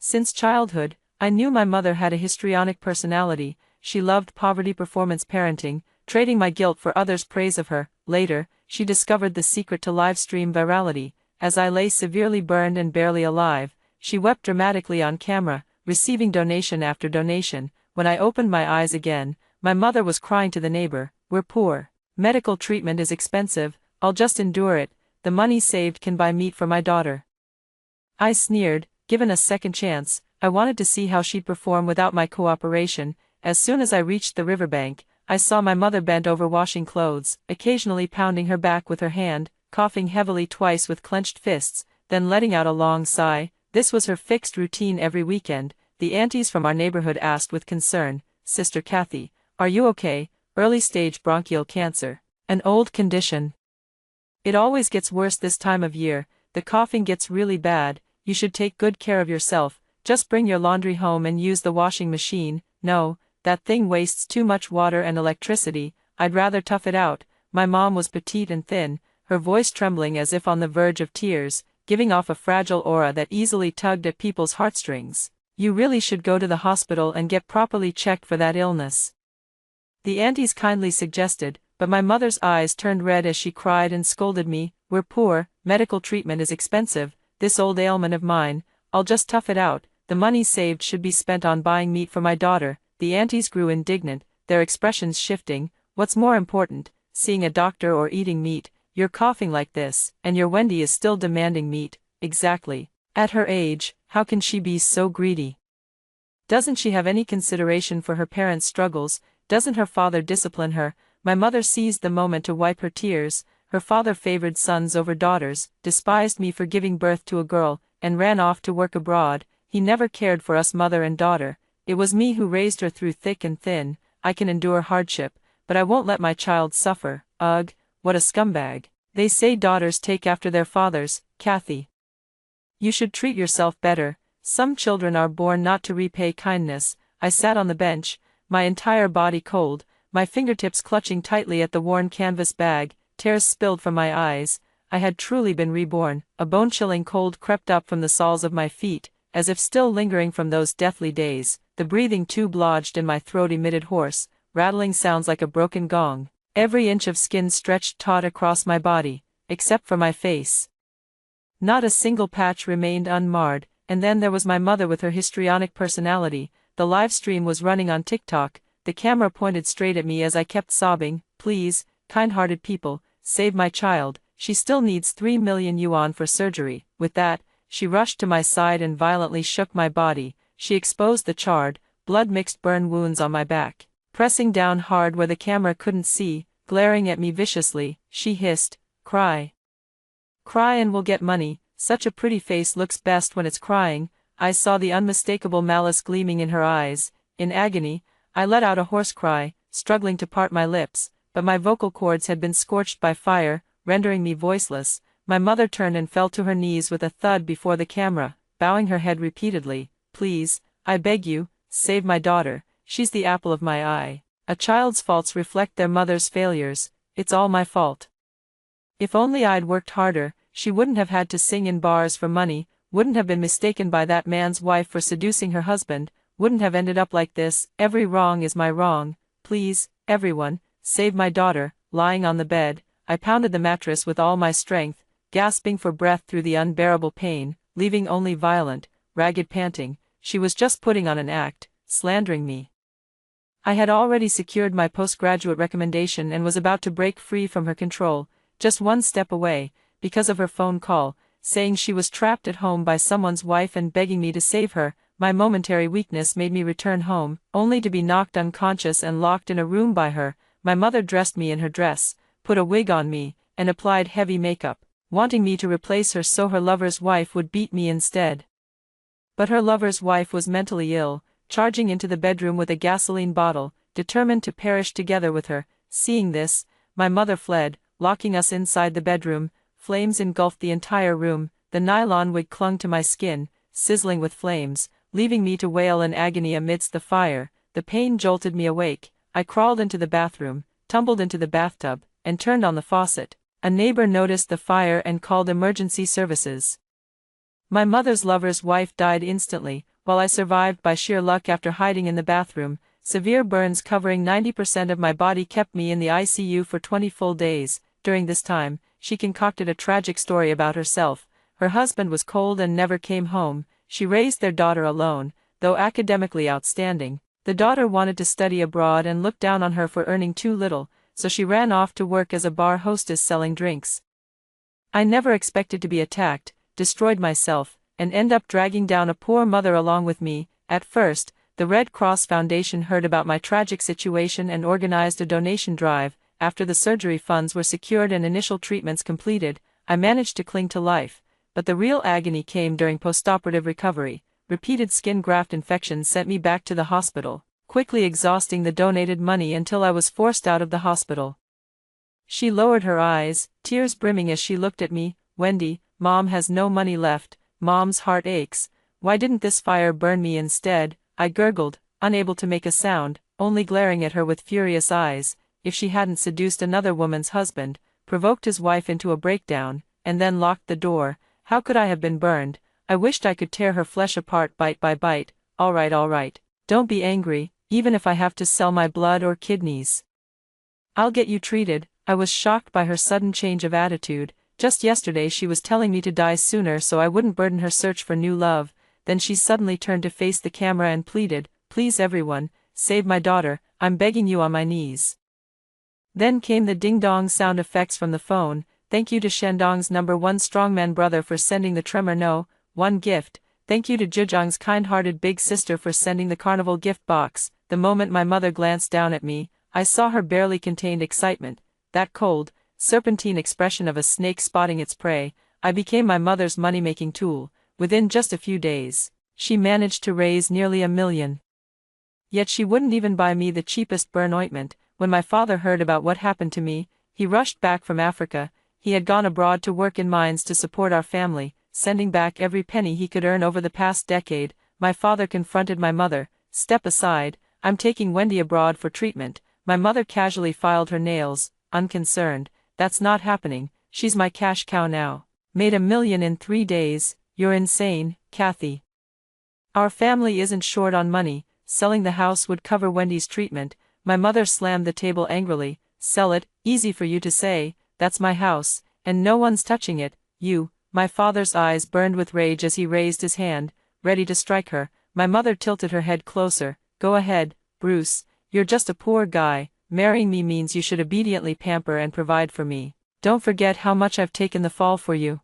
Since childhood, I knew my mother had a histrionic personality. She loved poverty performance parenting, trading my guilt for others' praise of her. Later, she discovered the secret to live stream virality. As I lay severely burned and barely alive, she wept dramatically on camera, receiving donation after donation. When I opened my eyes again, my mother was crying to the neighbor, "We're poor. Medical treatment is expensive, I'll just endure it. The money saved can buy meat for my daughter." I sneered. Given a second chance, I wanted to see how she'd perform without my cooperation. As soon as I reached the riverbank, I saw my mother bent over washing clothes, occasionally pounding her back with her hand, coughing heavily twice with clenched fists, then letting out a long sigh. This was her fixed routine every weekend. The aunties from our neighborhood asked with concern, "Sister Kathy, are you okay? Early-stage bronchial cancer. An old condition. It always gets worse this time of year. The coughing gets really bad. You should take good care of yourself. Just bring your laundry home and use the washing machine." "No, that thing wastes too much water and electricity. I'd rather tough it out." My mom was petite and thin, her voice trembling as if on the verge of tears, giving off a fragile aura that easily tugged at people's heartstrings. "You really should go to the hospital and get properly checked for that illness," the aunties kindly suggested, but my mother's eyes turned red as she cried and scolded me. "We're poor, medical treatment is expensive. This old ailment of mine, I'll just tough it out. The money saved should be spent on buying meat for my daughter." The aunties grew indignant, their expressions shifting. "What's more important, seeing a doctor or eating meat? You're coughing like this, and your Wendy is still demanding meat." "Exactly. At her age, how can she be so greedy? Doesn't she have any consideration for her parents' struggles? Doesn't her father discipline her?" My mother seized the moment to wipe her tears. Her father favored sons over daughters, despised me for giving birth to a girl, and ran off to work abroad. He never cared for us mother and daughter. It was me who raised her through thick and thin. I can endure hardship, but I won't let my child suffer. Ugh, what a scumbag. They say daughters take after their fathers. Kathy, you should treat yourself better. Some children are born not to repay kindness. I sat on the bench, my entire body cold, my fingertips clutching tightly at the worn canvas bag. Tears spilled from my eyes. I had truly been reborn. A bone-chilling cold crept up from the soles of my feet, as if still lingering from those deathly days. The breathing tube lodged in my throat emitted hoarse, rattling sounds like a broken gong. Every inch of skin stretched taut across my body, except for my face. Not a single patch remained unmarred. And then there was my mother with her histrionic personality. The live stream was running on TikTok. The camera pointed straight at me as I kept sobbing, "Please, kind-hearted people, save my child. She still needs 3 million yuan for surgery." With that, she rushed to my side and violently shook my body. She exposed the charred, blood-mixed burn wounds on my back. Pressing down hard where the camera couldn't see, glaring at me viciously, she hissed, "Cry. Cry and we'll get money. Such a pretty face looks best when it's crying." I saw the unmistakable malice gleaming in her eyes. In agony, I let out a hoarse cry, struggling to part my lips, but my vocal cords had been scorched by fire, rendering me voiceless. My mother turned and fell to her knees with a thud before the camera, bowing her head repeatedly. "Please, I beg you, save my daughter. She's the apple of my eye." A child's faults reflect their mother's failures. It's all my fault. If only I'd worked harder, she wouldn't have had to sing in bars for money, wouldn't have been mistaken by that man's wife for seducing her husband, wouldn't have ended up like this. Every wrong is my wrong. Please, everyone, save my daughter. Lying on the bed, I pounded the mattress with all my strength, gasping for breath through the unbearable pain, leaving only violent, ragged panting. She was just putting on an act, slandering me. I had already secured my postgraduate recommendation and was about to break free from her control, just one step away, because of her phone call, saying she was trapped at home by someone's wife and begging me to save her. My momentary weakness made me return home, only to be knocked unconscious and locked in a room by her. My mother dressed me in her dress, put a wig on me, and applied heavy makeup, wanting me to replace her so her lover's wife would beat me instead. But her lover's wife was mentally ill, charging into the bedroom with a gasoline bottle, determined to perish together with her. Seeing this, my mother fled, locking us inside the bedroom. Flames engulfed the entire room. The nylon wig clung to my skin, sizzling with flames, leaving me to wail in agony amidst the fire. The pain jolted me awake. I crawled into the bathroom, tumbled into the bathtub, and turned on the faucet. A neighbor noticed the fire and called emergency services. My mother's lover's wife died instantly, while I survived by sheer luck after hiding in the bathroom. Severe burns covering 90% of my body kept me in the ICU for 20 full days. During this time, she concocted a tragic story about herself. Her husband was cold and never came home. She raised their daughter alone, though academically outstanding. The daughter wanted to study abroad and looked down on her for earning too little, so she ran off to work as a bar hostess selling drinks. I never expected to be attacked, destroyed myself, and end up dragging down a poor mother along with me. At first, the Red Cross Foundation heard about my tragic situation and organized a donation drive. After the surgery funds were secured and initial treatments completed, I managed to cling to life, but the real agony came during postoperative recovery. Repeated skin graft infections sent me back to the hospital, quickly exhausting the donated money until I was forced out of the hospital. She lowered her eyes, tears brimming as she looked at me. Wendy, Mom has no money left, Mom's heart aches. Why didn't this fire burn me instead? I gurgled, unable to make a sound, only glaring at her with furious eyes. If she hadn't seduced another woman's husband, provoked his wife into a breakdown, and then locked the door, how could I have been burned? I wished I could tear her flesh apart bite by bite. All right. Don't be angry, even if I have to sell my blood or kidneys. I'll get you treated. I was shocked by her sudden change of attitude. Just yesterday she was telling me to die sooner so I wouldn't burden her search for new love. Then she suddenly turned to face the camera and pleaded, "Please everyone, save my daughter, I'm begging you on my knees." Then came the ding-dong sound effects from the phone. Thank you to Shandong's #1 strongman brother for sending the Tremor No. 1 gift. Thank you to Zhejiang's kind-hearted big sister for sending the carnival gift box. The moment my mother glanced down at me, I saw her barely contained excitement, that cold, serpentine expression of a snake spotting its prey. I became my mother's money-making tool. Within just a few days, she managed to raise nearly $1 million. Yet she wouldn't even buy me the cheapest burn ointment. When my father heard about what happened to me, he rushed back from Africa. He had gone abroad to work in mines to support our family, sending back every penny he could earn over the past decade. My father confronted my mother. "Step aside, I'm taking Wendy abroad for treatment." My mother casually filed her nails, unconcerned. "That's not happening, she's my cash cow now. Made $1 million in 3 days, you're insane, Kathy. Our family isn't short on money, selling the house would cover Wendy's treatment." My mother slammed the table angrily. "Sell it, easy for you to say, that's my house, and no one's touching it, you." My father's eyes burned with rage as he raised his hand, ready to strike her. My mother tilted her head closer. "Go ahead, Bruce, you're just a poor guy. Marrying me means you should obediently pamper and provide for me. Don't forget how much I've taken the fall for you.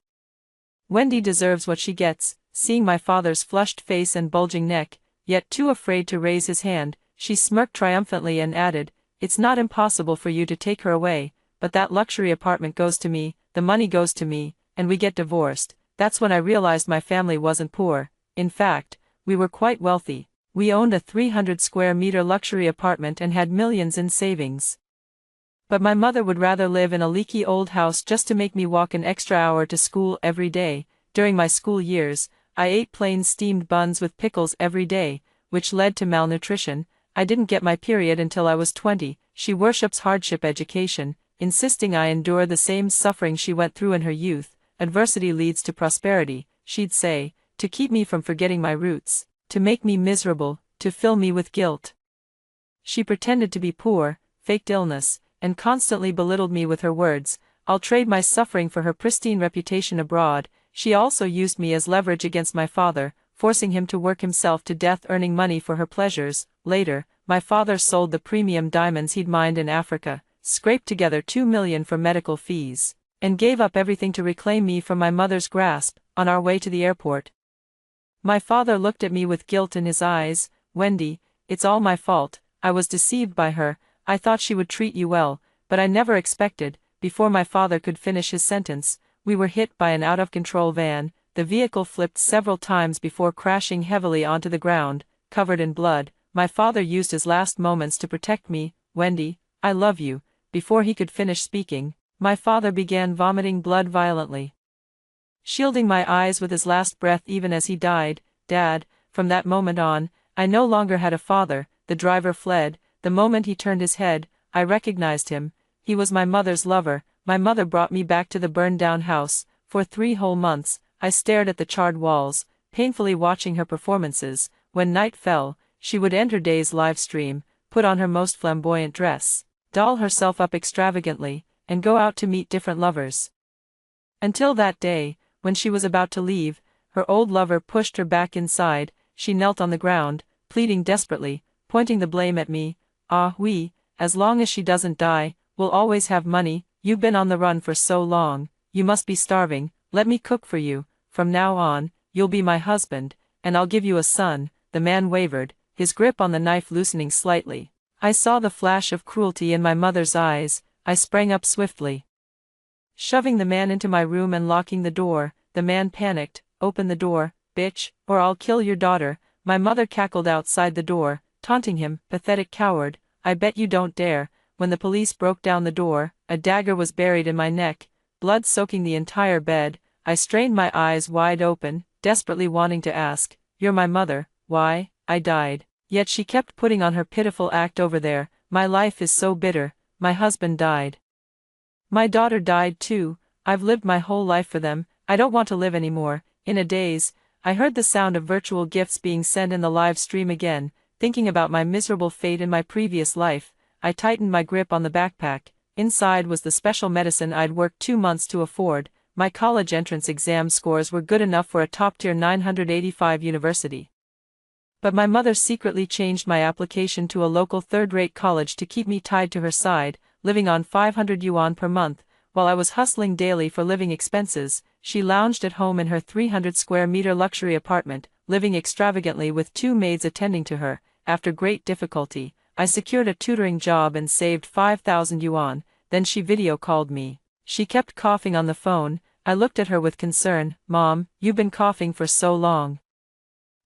Wendy deserves what she gets." Seeing my father's flushed face and bulging neck, yet too afraid to raise his hand, she smirked triumphantly and added, "It's not impossible for you to take her away, but that luxury apartment goes to me, the money goes to me, and we get divorced." That's when I realized my family wasn't poor. In fact, we were quite wealthy. We owned a 300 square meter luxury apartment and had millions in savings. But my mother would rather live in a leaky old house just to make me walk an extra hour to school every day. During my school years, I ate plain steamed buns with pickles every day, which led to malnutrition. I didn't get my period until I was 20. She worships hardship education, insisting I endure the same suffering she went through in her youth. Adversity leads to prosperity, she'd say, to keep me from forgetting my roots, to make me miserable, to fill me with guilt. She pretended to be poor, faked illness, and constantly belittled me with her words. I'll trade my suffering for her pristine reputation abroad. She also used me as leverage against my father, forcing him to work himself to death earning money for her pleasures. Later, my father sold the premium diamonds he'd mined in Africa, scraped together $2 million for medical fees, and gave up everything to reclaim me from my mother's grasp. On our way to the airport, my father looked at me with guilt in his eyes. "Wendy, it's all my fault. I was deceived by her. I thought she would treat you well, but I never expected." Before my father could finish his sentence, we were hit by an out-of-control van. The vehicle flipped several times before crashing heavily onto the ground, covered in blood. My father used his last moments to protect me. "Wendy, I love you." Before he could finish speaking, my father began vomiting blood violently, shielding my eyes with his last breath even as he died. "Dad." From that moment on, I no longer had a father. The driver fled. The moment he turned his head, I recognized him. He was my mother's lover. My mother brought me back to the burned-down house. For 3 whole months, I stared at the charred walls, painfully watching her performances. When night fell, she would end her day's live stream, put on her most flamboyant dress, doll herself up extravagantly, and go out to meet different lovers. Until that day, when she was about to leave, her old lover pushed her back inside. She knelt on the ground, pleading desperately, pointing the blame at me. "Ah, oui, as long as she doesn't die, we'll always have money. You've been on the run for so long, you must be starving. Let me cook for you. From now on, you'll be my husband, and I'll give you a son." The man wavered, his grip on the knife loosening slightly. I saw the flash of cruelty in my mother's eyes. I sprang up swiftly, shoving the man into my room and locking the door. The man panicked. "Open the door, bitch, or I'll kill your daughter." My mother cackled outside the door, taunting him. "Pathetic coward, I bet you don't dare." When the police broke down the door, a dagger was buried in my neck, blood soaking the entire bed. I strained my eyes wide open, desperately wanting to ask, "You're my mother, why?" I died. Yet she kept putting on her pitiful act over there. My life is so bitter. My husband died. My daughter died too. I've lived my whole life for them. I don't want to live anymore. In a daze, I heard the sound of virtual gifts being sent in the live stream again. Thinking about my miserable fate in my previous life, I tightened my grip on the backpack. Inside was the special medicine I'd worked 2 months to afford. My college entrance exam scores were good enough for a top-tier 985 university. But my mother secretly changed my application to a local third-rate college to keep me tied to her side, living on 500 yuan per month. While I was hustling daily for living expenses, she lounged at home in her 300-square-meter luxury apartment, living extravagantly with 2 maids attending to her. After great difficulty, I secured a tutoring job and saved 5,000 yuan. Then she video-called me. She kept coughing on the phone. I looked at her with concern. "Mom, you've been coughing for so long.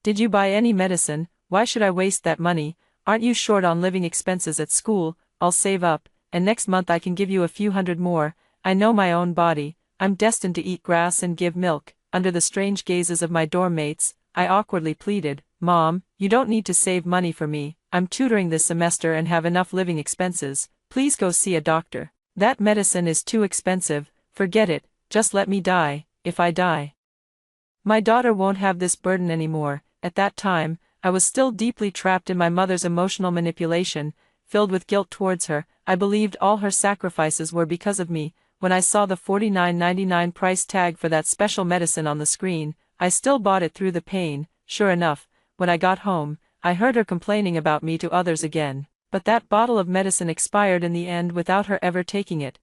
Did you buy any medicine? Why should I waste that money? Aren't you short on living expenses at school? I'll save up, and next month I can give you a few hundred more. I know my own body. I'm destined to eat grass and give milk." Under the strange gazes of my dorm mates, I awkwardly pleaded, "Mom, you don't need to save money for me. I'm tutoring this semester and have enough living expenses. Please go see a doctor. That medicine is too expensive. Forget it. Just let me die, if I die. My daughter won't have this burden anymore." At that time, I was still deeply trapped in my mother's emotional manipulation, filled with guilt towards her. I believed all her sacrifices were because of me. When I saw the $49.99 price tag for that special medicine on the screen, I still bought it through the pain. Sure enough, when I got home, I heard her complaining about me to others again. But that bottle of medicine expired in the end without her ever taking it.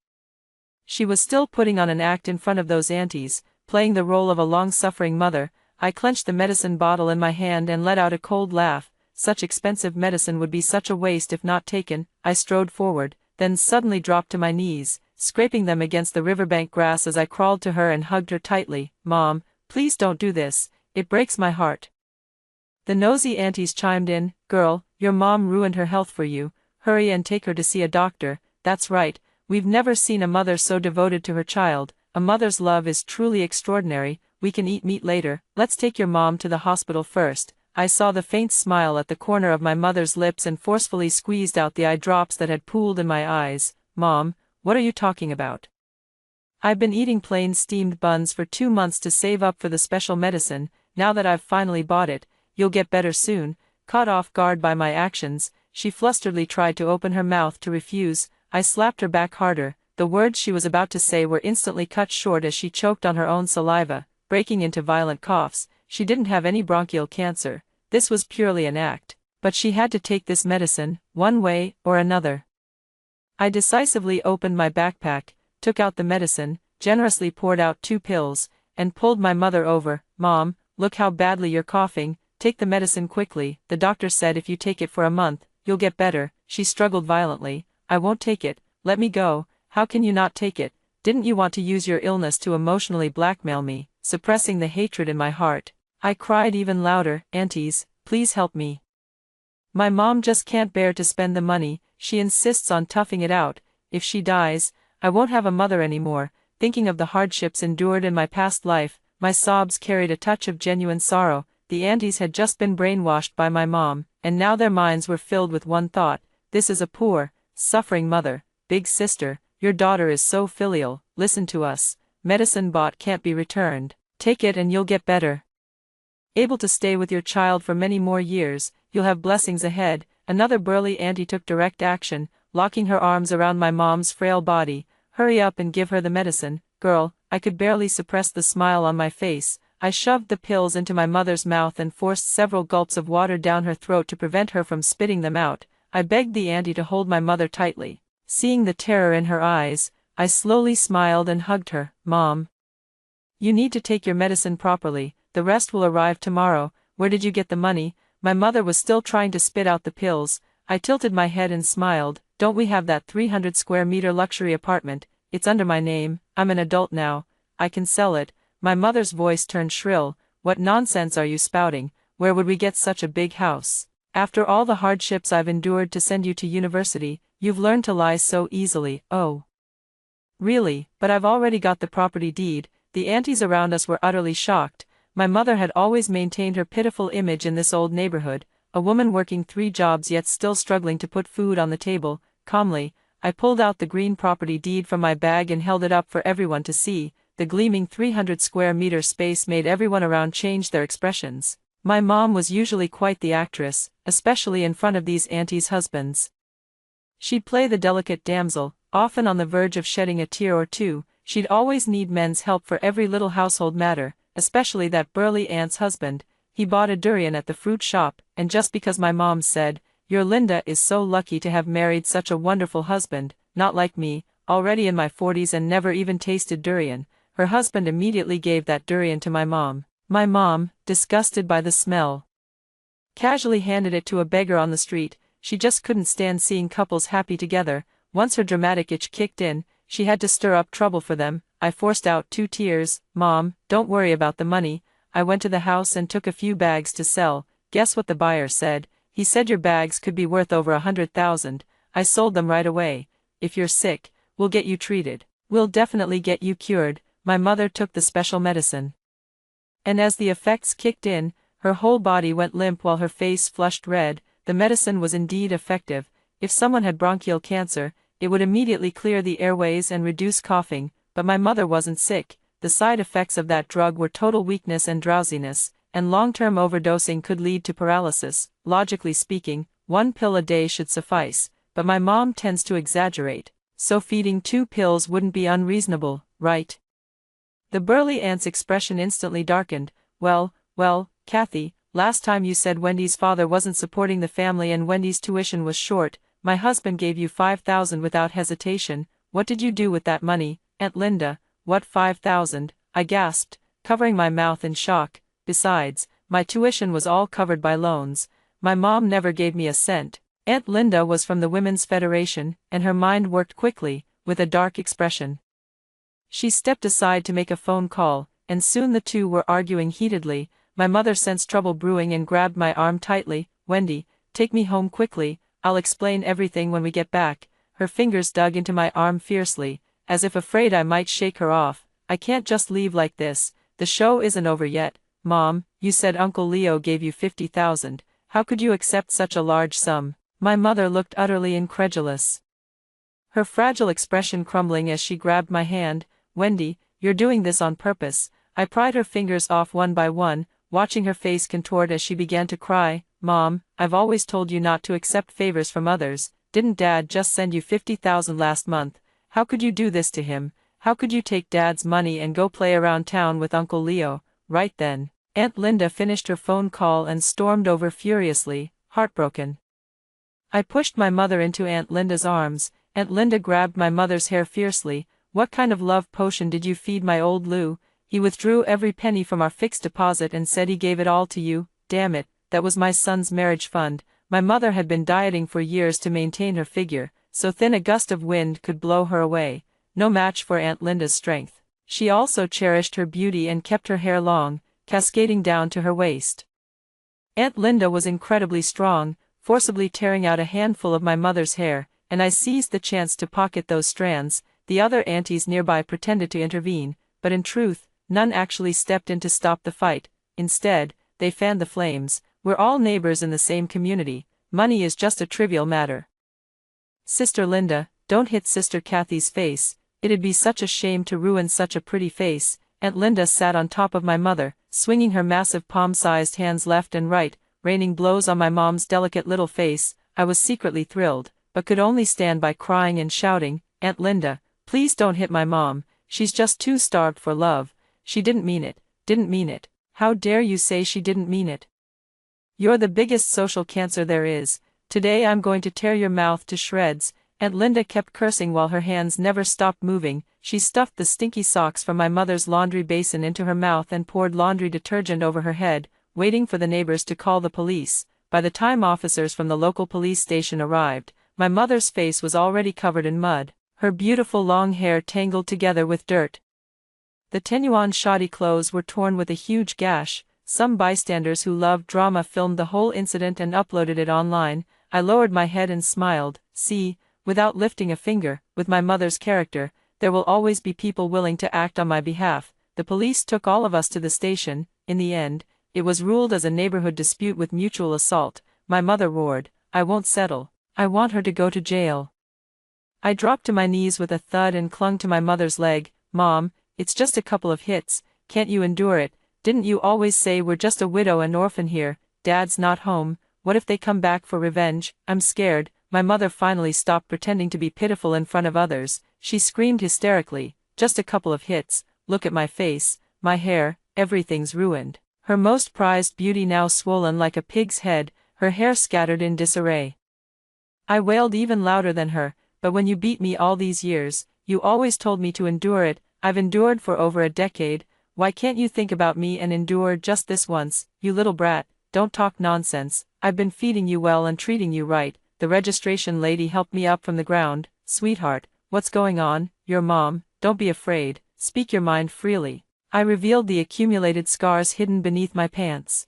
She was still putting on an act in front of those aunties, playing the role of a long-suffering mother. I clenched the medicine bottle in my hand and let out a cold laugh. Such expensive medicine would be such a waste if not taken. I strode forward, then suddenly dropped to my knees, scraping them against the riverbank grass as I crawled to her and hugged her tightly. "Mom, please don't do this. It breaks my heart." The nosy aunties chimed in, "Girl, your mom ruined her health for you. Hurry and take her to see a doctor." That's right. We've never seen a mother so devoted to her child. A mother's love is truly extraordinary. "We can eat meat later. Let's take your mom to the hospital first." I saw the faint smile at the corner of my mother's lips and forcefully squeezed out the eye drops that had pooled in my eyes. "Mom, what are you talking about? I've been eating plain steamed buns for 2 months to save up for the special medicine. Now that I've finally bought it, you'll get better soon." Caught off guard by my actions, she flusteredly tried to open her mouth to refuse. I slapped her back harder. The words she was about to say were instantly cut short as she choked on her own saliva, breaking into violent coughs. She didn't have any bronchial cancer. This was purely an act. But she had to take this medicine, one way or another. I decisively opened my backpack, took out the medicine, generously poured out 2 pills, and pulled my mother over. "Mom, look how badly you're coughing. Take the medicine quickly. The doctor said if you take it for a month, you'll get better." She struggled violently. "I won't take it. Let me go." "How can you not take it? Didn't you want to use your illness to emotionally blackmail me?" Suppressing the hatred in my heart, I cried even louder, "Aunties, please help me. My mom just can't bear to spend the money. She insists on toughing it out. If she dies, I won't have a mother anymore." Thinking of the hardships endured in my past life, my sobs carried a touch of genuine sorrow. The aunties had just been brainwashed by my mom, and now their minds were filled with one thought: this is a poor, suffering mother. "Big sister, your daughter is so filial. Listen to us. Medicine bought can't be returned. Take it and you'll get better." Able to stay with your child for many more years, you'll have blessings ahead. Another burly auntie took direct action, locking her arms around my mom's frail body. Hurry up and give her the medicine, girl. I could barely suppress the smile on my face. I shoved the pills into my mother's mouth and forced several gulps of water down her throat to prevent her from spitting them out. I begged the auntie to hold my mother tightly. Seeing the terror in her eyes, I slowly smiled and hugged her. Mom, you need to take your medicine properly. The rest will arrive tomorrow. Where did you get the money? My mother was still trying to spit out the pills. I tilted my head and smiled. Don't we have that 300 square meter luxury apartment? It's under my name. I'm an adult now. I can sell it. My mother's voice turned shrill. What nonsense are you spouting? Where would we get such a big house? After all the hardships I've endured to send you to university, you've learned to lie so easily. Oh, really? But I've already got the property deed. The aunties around us were utterly shocked. My mother had always maintained her pitiful image in this old neighborhood, a woman working 3 jobs yet still struggling to put food on the table. Calmly, I pulled out the green property deed from my bag and held it up for everyone to see. The gleaming 300 square meter space made everyone around change their expressions. My mom was usually quite the actress, especially in front of these aunties' husbands. She'd play the delicate damsel, often on the verge of shedding a tear or two. She'd always need men's help for every little household matter, especially that burly aunt's husband. He bought a durian at the fruit shop, and just because my mom said, "Your Linda is so lucky to have married such a wonderful husband, not like me, already in my 40s and never even tasted durian," her husband immediately gave that durian to my mom. My mom, disgusted by the smell, casually handed it to a beggar on the street. She just couldn't stand seeing couples happy together. Once her dramatic itch kicked in, she had to stir up trouble for them. I forced out 2 tears. Mom, don't worry about the money. I went to the house and took a few bags to sell. Guess what the buyer said? He said your bags could be worth over 100,000. I sold them right away. If you're sick, we'll get you treated. We'll definitely get you cured. My mother took the special medicine, and as the effects kicked in, her whole body went limp while her face flushed red. The medicine was indeed effective. If someone had bronchial cancer, it would immediately clear the airways and reduce coughing, but my mother wasn't sick. The side effects of that drug were total weakness and drowsiness, and long-term overdosing could lead to paralysis. Logically speaking, 1 pill a day should suffice, but my mom tends to exaggerate, so feeding 2 pills wouldn't be unreasonable, right? The burly aunt's expression instantly darkened. Well, Kathy, last time you said Wendy's father wasn't supporting the family and Wendy's tuition was short. My husband gave you 5,000 without hesitation. What did you do with that money, Aunt Linda? What 5,000? I gasped, covering my mouth in shock. Besides, my tuition was all covered by loans. My mom never gave me a cent. Aunt Linda was from the Women's Federation, and her mind worked quickly, with a dark expression. She stepped aside to make a phone call, and soon the two were arguing heatedly. My mother sensed trouble brewing and grabbed my arm tightly. Wendy, take me home quickly. I'll explain everything when we get back. Her fingers dug into my arm fiercely, as if afraid I might shake her off. I can't just leave like this. The show isn't over yet. Mom, you said Uncle Leo gave you 50,000. How could you accept such a large sum? My mother looked utterly incredulous, her fragile expression crumbling as she grabbed my hand. Wendy, you're doing this on purpose. I pried her fingers off one by one, watching her face contort as she began to cry. Mom, I've always told you not to accept favors from others. Didn't Dad just send you 50,000 last month? How could you do this to him? How could you take Dad's money and go play around town with Uncle Leo? Right then, Aunt Linda finished her phone call and stormed over furiously, heartbroken. I pushed my mother into Aunt Linda's arms. Aunt Linda grabbed my mother's hair fiercely. What kind of love potion did you feed my old Lou? He withdrew every penny from our fixed deposit and said he gave it all to you. Damn it, that was my son's marriage fund. My mother had been dieting for years to maintain her figure, so thin a gust of wind could blow her away. No match for Aunt Linda's strength. She also cherished her beauty and kept her hair long, cascading down to her waist. Aunt Linda was incredibly strong, forcibly tearing out a handful of my mother's hair, and I seized the chance to pocket those strands. The other aunties nearby pretended to intervene, but in truth, none actually stepped in to stop the fight. Instead, they fanned the flames. We're all neighbors in the same community. Money is just a trivial matter. Sister Linda, don't hit Sister Kathy's face. It'd be such a shame to ruin such a pretty face. Aunt Linda sat on top of my mother, swinging her massive palm-sized hands left and right, raining blows on my mom's delicate little face. I was secretly thrilled, but could only stand by crying and shouting, "Aunt Linda, please don't hit my mom, she's just too starved for love. She didn't mean it, didn't mean it. How dare you say she didn't mean it? You're the biggest social cancer there is. Today I'm going to tear your mouth to shreds." Aunt Linda kept cursing while her hands never stopped moving. She stuffed the stinky socks from my mother's laundry basin into her mouth and poured laundry detergent over her head, waiting for the neighbors to call the police. By the time officers from the local police station arrived, my mother's face was already covered in mud, her beautiful long hair tangled together with dirt. The tenuan shoddy clothes were torn with a huge gash. Some bystanders who loved drama filmed the whole incident and uploaded it online. I lowered my head and smiled. See, without lifting a finger, with my mother's character, there will always be people willing to act on my behalf. The police took all of us to the station. In the end, it was ruled as a neighborhood dispute with mutual assault. My mother roared, "I won't settle. I want her to go to jail." I dropped to my knees with a thud and clung to my mother's leg. "Mom, it's just a couple of hits. Can't you endure it? Didn't you always say we're just a widow and orphan here? Dad's not home. What if they come back for revenge? I'm scared." My mother finally stopped pretending to be pitiful in front of others. She screamed hysterically, "Just a couple of hits. Look at my face, my hair, everything's ruined." Her most prized beauty now swollen like a pig's head, her hair scattered in disarray. I wailed even louder than her, "But when you beat me all these years, you always told me to endure it. I've endured for over a decade. Why can't you think about me and endure just this once? You little brat, don't talk nonsense. I've been feeding you well and treating you right." The registration lady helped me up from the ground. "Sweetheart, what's going on? Your mom, don't be afraid, speak your mind freely." I revealed the accumulated scars hidden beneath my pants.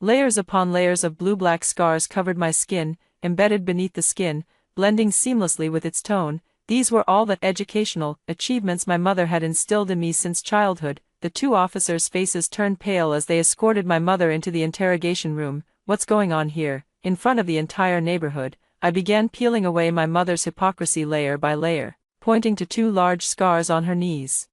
Layers upon layers of blue-black scars covered my skin, embedded beneath the skin, blending seamlessly with its tone. These were all the educational achievements my mother had instilled in me since childhood. The two officers' faces turned pale as they escorted my mother into the interrogation room. "What's going on here?" In front of the entire neighborhood, I began peeling away my mother's hypocrisy layer by layer, pointing to two large scars on her knees.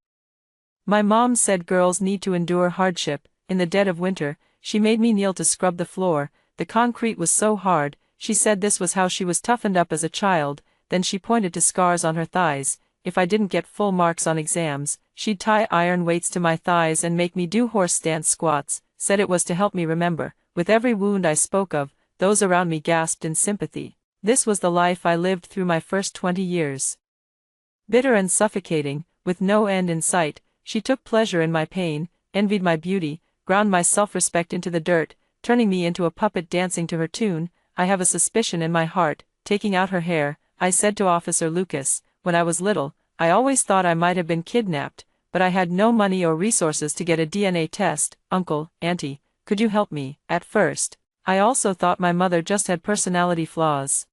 My mom said girls need to endure hardship. In the dead of winter, she made me kneel to scrub the floor. The concrete was so hard. She said this was how she was toughened up as a child. Then she pointed to scars on her thighs. If I didn't get full marks on exams, she'd tie iron weights to my thighs and make me do horse stance squats. Said it was to help me remember. With every wound I spoke of, those around me gasped in sympathy. This was the life I lived through my first 20 years. Bitter and suffocating, with no end in sight, she took pleasure in my pain, envied my beauty, ground my self-respect into the dirt, turning me into a puppet dancing to her tune. I have a suspicion in my heart. Taking out her hair, I said to Officer Lucas, "When I was little, I always thought I might have been kidnapped, but I had no money or resources to get a DNA test. Uncle, Auntie, could you help me?" At first, I also thought my mother just had personality flaws.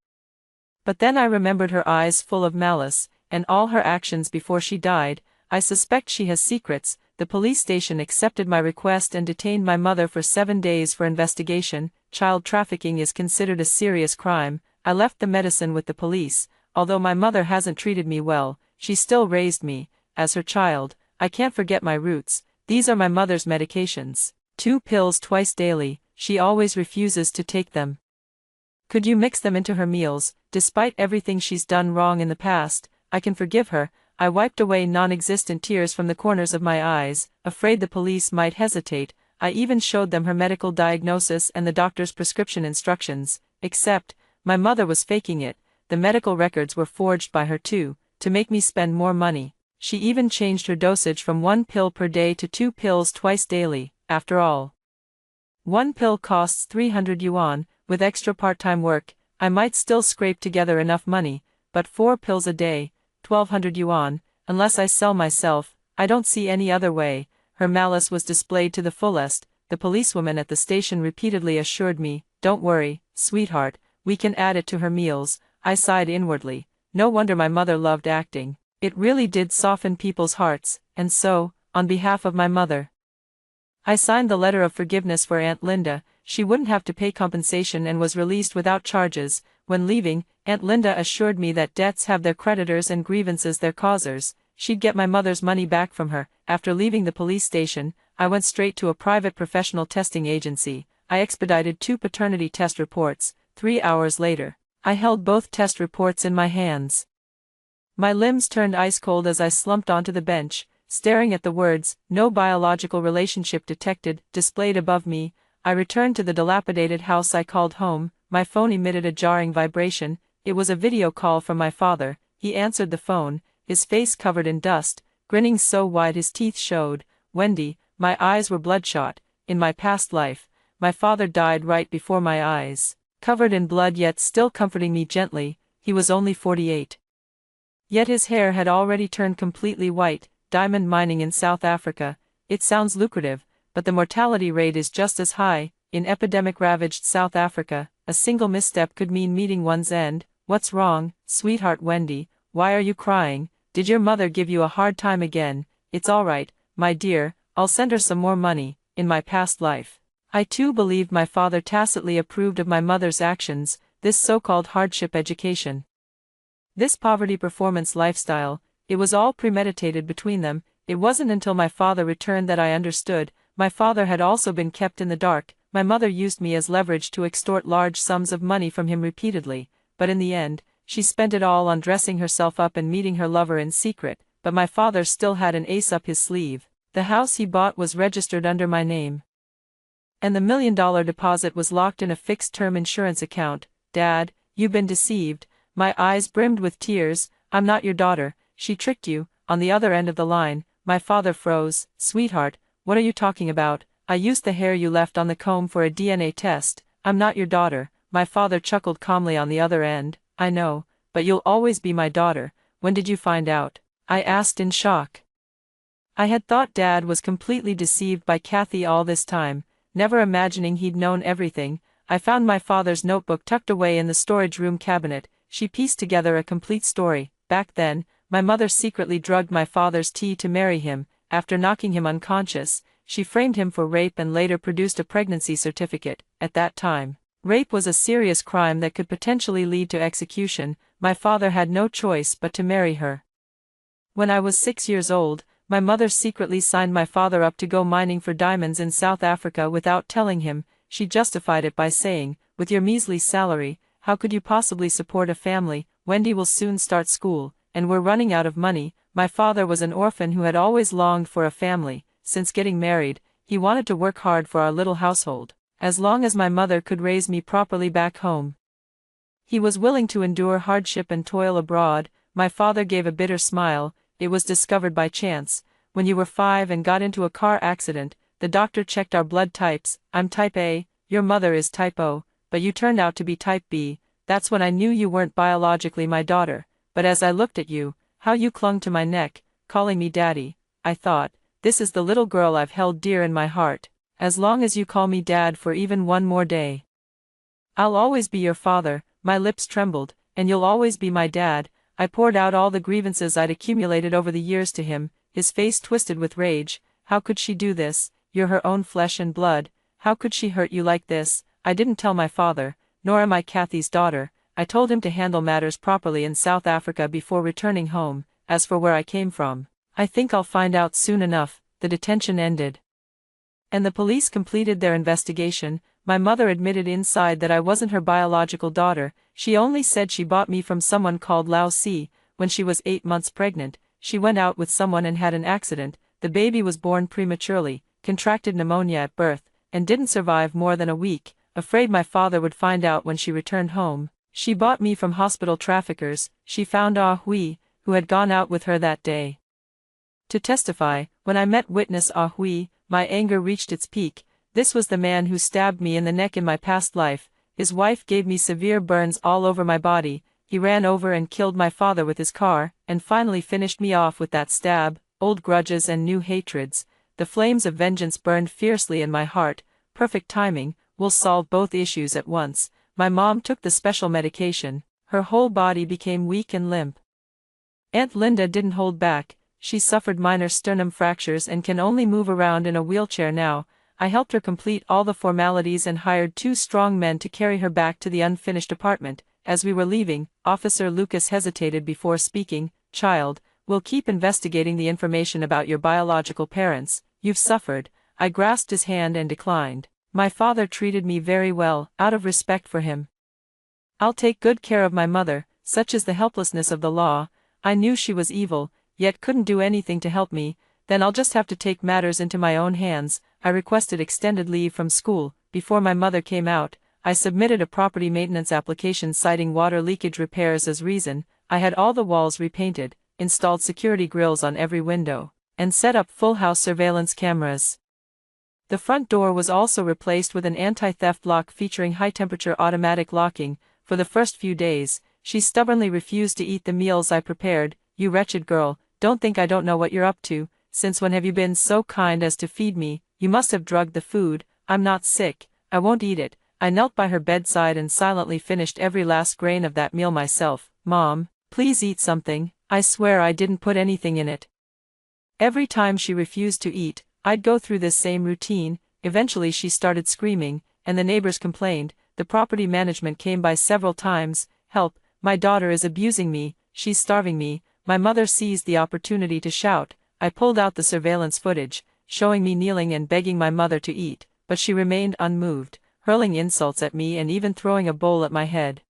But then I remembered her eyes full of malice, and all her actions before she died. I suspect she has secrets. The police station accepted my request and detained my mother for 7 days for investigation. Child trafficking is considered a serious crime. I left the medicine with the police. Although my mother hasn't treated me well, she still raised me as her child. I can't forget my roots. These are my mother's medications. 2 pills twice daily. She always refuses to take them. Could you mix them into her meals? Despite everything she's done wrong in the past, I can forgive her. I wiped away non-existent tears from the corners of my eyes, afraid the police might hesitate. I even showed them her medical diagnosis and the doctor's prescription instructions. Except, my mother was faking it. The medical records were forged by her too, to make me spend more money. She even changed her dosage from 1 pill per day to 2 pills twice daily. After all, 1 pill costs 300 yuan. With extra part-time work, I might still scrape together enough money, but 4 pills a day, 1,200 yuan, unless I sell myself, I don't see any other way. Her malice was displayed to the fullest. The policewoman at the station repeatedly assured me, "Don't worry, sweetheart, we can add it to her meals." I sighed inwardly. No wonder my mother loved acting. It really did soften people's hearts, and so, on behalf of my mother, I signed the letter of forgiveness for Aunt Linda. She wouldn't have to pay compensation and was released without charges. When leaving, Aunt Linda assured me that debts have their creditors and grievances their causers. She'd get my mother's money back from her. After leaving the police station, I went straight to a private professional testing agency. I expedited 2 paternity test reports. 3 hours later, I held both test reports in my hands. My limbs turned ice cold as I slumped onto the bench, staring at the words, "No biological relationship detected," displayed above me. I returned to the dilapidated house I called home. My phone emitted a jarring vibration. It was a video call from my father. He answered the phone, his face covered in dust, grinning so wide his teeth showed. "Wendy," my eyes were bloodshot. "In my past life, my father died right before my eyes." Covered in blood yet still comforting me gently, he was only 48. Yet his hair had already turned completely white. Diamond mining in South Africa. It sounds lucrative, but the mortality rate is just as high. In epidemic-ravaged South Africa, a single misstep could mean meeting one's end. "What's wrong, sweetheart Wendy? Why are you crying? Did your mother give you a hard time again?" "It's all right, my dear, I'll send her some more money." In my past life, I too believed my father tacitly approved of my mother's actions, this so-called hardship education. This poverty performance lifestyle, it was all premeditated between them. It wasn't until my father returned that I understood. My father had also been kept in the dark. My mother used me as leverage to extort large sums of money from him repeatedly, but in the end, she spent it all on dressing herself up and meeting her lover in secret. But my father still had an ace up his sleeve. The house he bought was registered under my name, and the $1 million deposit was locked in a fixed-term insurance account. "Dad, you've been deceived." My eyes brimmed with tears. "I'm not your daughter. She tricked you." On the other end of the line, my father froze. "Sweetheart, what are you talking about? I used the hair you left on the comb for a DNA test." "I'm not your daughter." My father chuckled calmly on the other end. "I know, but you'll always be my daughter." "When did you find out?" I asked in shock. I had thought Dad was completely deceived by Kathy all this time, never imagining he'd known everything. I found my father's notebook tucked away in the storage room cabinet. She pieced together a complete story. Back then, my mother secretly drugged my father's tea to marry him. After knocking him unconscious, she framed him for rape and later produced a pregnancy certificate. At that time, rape was a serious crime that could potentially lead to execution. My father had no choice but to marry her. When I was 6 years old, my mother secretly signed my father up to go mining for diamonds in South Africa without telling him. She justified it by saying, "With your measly salary, how could you possibly support a family? Wendy will soon start school, and we're running out of money." My father was an orphan who had always longed for a family. Since getting married, he wanted to work hard for our little household, as long as my mother could raise me properly back home. He was willing to endure hardship and toil abroad. My father gave a bitter smile. "It was discovered by chance. When you were 5 and got into a car accident, the doctor checked our blood types. I'm type A, your mother is type O, but you turned out to be type B. That's when I knew you weren't biologically my daughter. But as I looked at you, how you clung to my neck, calling me daddy, I thought, this is the little girl I've held dear in my heart. As long as you call me dad for even one more day, I'll always be your father." My lips trembled. "And you'll always be my dad." I poured out all the grievances I'd accumulated over the years to him. His face twisted with rage. "How could she do this? You're her own flesh and blood. How could she hurt you like this?" I didn't tell my father, nor am I Kathy's daughter. I told him to handle matters properly in South Africa before returning home. As for where I came from, I think I'll find out soon enough. The detention ended, and the police completed their investigation. My mother admitted inside that I wasn't her biological daughter. She only said she bought me from someone called Lao Si. When she was 8 months pregnant, she went out with someone and had an accident. The baby was born prematurely, contracted pneumonia at birth, and didn't survive more than a week. Afraid my father would find out when she returned home, she bought me from hospital traffickers. She found Ah Hui, who had gone out with her that day, to testify. When I met witness Ah Hui, my anger reached its peak. This was the man who stabbed me in the neck in my past life. His wife gave me severe burns all over my body. He ran over and killed my father with his car, and finally finished me off with that stab. Old grudges and new hatreds. The flames of vengeance burned fiercely in my heart. Perfect timing. We'll solve both issues at once. My mom took the special medication. Her whole body became weak and limp. Aunt Linda didn't hold back. She suffered minor sternum fractures and can only move around in a wheelchair now. I helped her complete all the formalities and hired 2 strong men to carry her back to the unfinished apartment. As we were leaving, Officer Lucas hesitated before speaking. "Child, we'll keep investigating the information about your biological parents. You've suffered. I grasped his hand and declined. My father treated me very well, out of respect for him. I'll take good care of my mother, such is the helplessness of the law. I knew she was evil, yet couldn't do anything to help me. Then I'll just have to take matters into my own hands. I requested extended leave from school. Before my mother came out, I submitted a property maintenance application citing water leakage repairs as reason. I had all the walls repainted, installed security grills on every window, and set up full house surveillance cameras. The front door was also replaced with an anti-theft lock featuring high-temperature automatic locking. For the first few days, she stubbornly refused to eat the meals I prepared. You wretched girl, don't think I don't know what you're up to. Since when have you been so kind as to feed me? You must have drugged the food. I'm not sick. I won't eat it. I knelt by her bedside and silently finished every last grain of that meal myself. Mom, please eat something. I swear I didn't put anything in it. Every time she refused to eat, I'd go through this same routine. Eventually she started screaming, and the neighbors complained. The property management came by several times. Help, my daughter is abusing me, she's starving me. My mother seized the opportunity to shout. I pulled out the surveillance footage, showing me kneeling and begging my mother to eat, but she remained unmoved, hurling insults at me and even throwing a bowl at my head.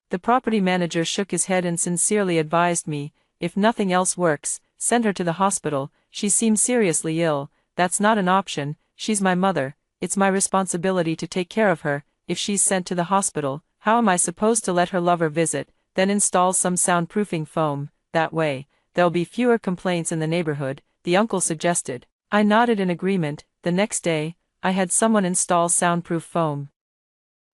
The property manager shook his head and sincerely advised me, if nothing else works, send her to the hospital. She seems seriously ill. That's not an option. She's my mother. It's my responsibility to take care of her. If she's sent to the hospital, how am I supposed to let her lover visit? Then install some soundproofing foam. That way, there'll be fewer complaints in the neighborhood, the uncle suggested. I nodded in agreement. The next day, I had someone install soundproof foam.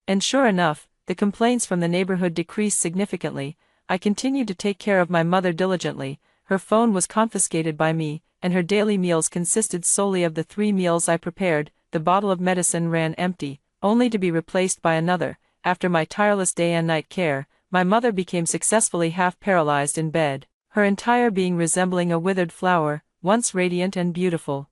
And sure enough, the complaints from the neighborhood decreased significantly. I continued to take care of my mother diligently. Her phone was confiscated by me, and her daily meals consisted solely of the 3 meals I prepared. The bottle of medicine ran empty, only to be replaced by another. After my tireless day and night care, my mother became successfully half paralyzed in bed, her entire being resembling a withered flower, once radiant and beautiful.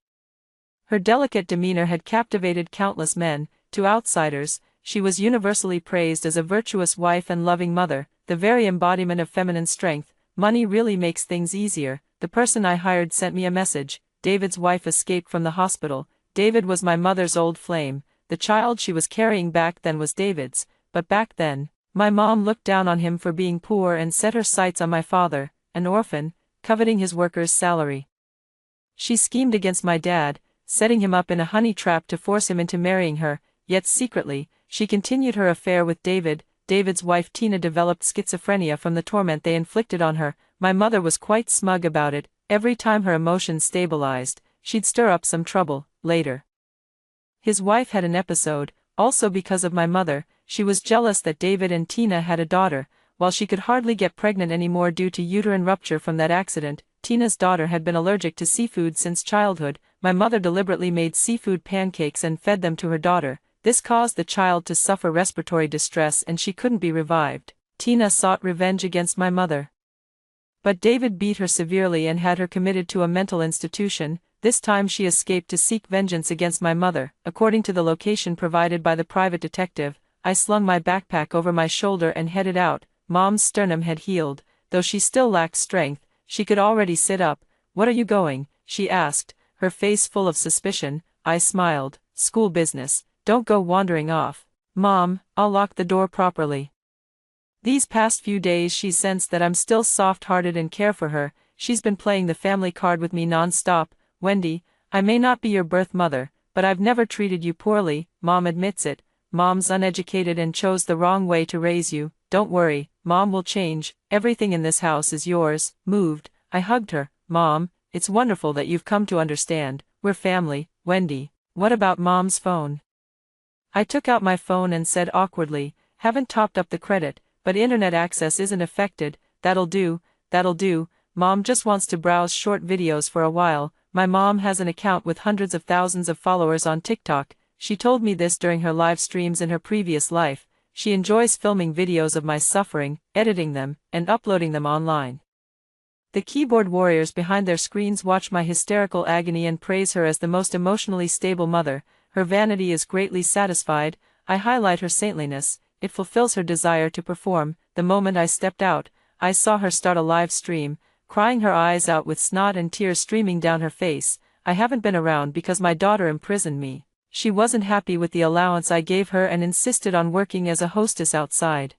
Her delicate demeanor had captivated countless men. To outsiders, she was universally praised as a virtuous wife and loving mother, the very embodiment of feminine strength. Money really makes things easier. The person I hired sent me a message. David's wife escaped from the hospital. David was my mother's old flame. The child she was carrying back then was David's, but back then, my mom looked down on him for being poor and set her sights on my father, an orphan, coveting his worker's salary. She schemed against my dad, setting him up in a honey trap to force him into marrying her, yet secretly, she continued her affair with David. David's wife Tina developed schizophrenia from the torment they inflicted on her. My mother was quite smug about it. Every time her emotions stabilized, she'd stir up some trouble. Later, his wife had an episode, also because of my mother. She was jealous that David and Tina had a daughter, while she could hardly get pregnant anymore due to uterine rupture from that accident. Tina's daughter had been allergic to seafood since childhood. My mother deliberately made seafood pancakes and fed them to her daughter. This caused the child to suffer respiratory distress and she couldn't be revived. Tina sought revenge against my mother, but David beat her severely and had her committed to a mental institution. This time she escaped to seek vengeance against my mother. According to the location provided by the private detective, I slung my backpack over my shoulder and headed out. Mom's sternum had healed, though she still lacked strength. She could already sit up. "What are you going?" she asked, her face full of suspicion. I smiled. "School business. Don't go wandering off." "Mom, I'll lock the door properly." These past few days she sensed that I'm still soft-hearted and care for her. She's been playing the family card with me non-stop. "Wendy, I may not be your birth mother, but I've never treated you poorly." Mom admits it. "Mom's uneducated and chose the wrong way to raise you. Don't worry, Mom will change. Everything in this house is yours." Moved, I hugged her. "Mom, it's wonderful that you've come to understand. We're family." "Wendy, what about Mom's phone?" I took out my phone and said awkwardly, "Haven't topped up the credit, but internet access isn't affected." That'll do. Mom just wants to browse short videos for a while." My mom has an account with hundreds of thousands of followers on TikTok. She told me this during her live streams in her previous life. She enjoys filming videos of my suffering, editing them, and uploading them online. The keyboard warriors behind their screens watch my hysterical agony and praise her as the most emotionally stable mother. Her vanity is greatly satisfied. I highlight her saintliness. It fulfills her desire to perform. The moment I stepped out, I saw her start a live stream, crying her eyes out with snot and tears streaming down her face. I haven't been around because my daughter imprisoned me. She wasn't happy with the allowance I gave her and insisted on working as a hostess outside.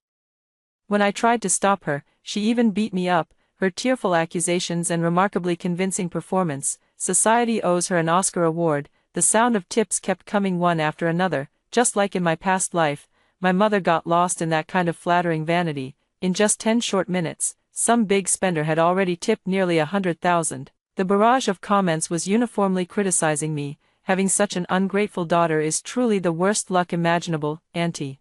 When I tried to stop her, she even beat me up. Her tearful accusations and remarkably convincing performance, society owes her an Oscar award. The sound of tips kept coming one after another. Just like in my past life, my mother got lost in that kind of flattering vanity. In just 10 short minutes, some big spender had already tipped nearly 100,000. The barrage of comments was uniformly criticizing me. Having such an ungrateful daughter is truly the worst luck imaginable, Auntie.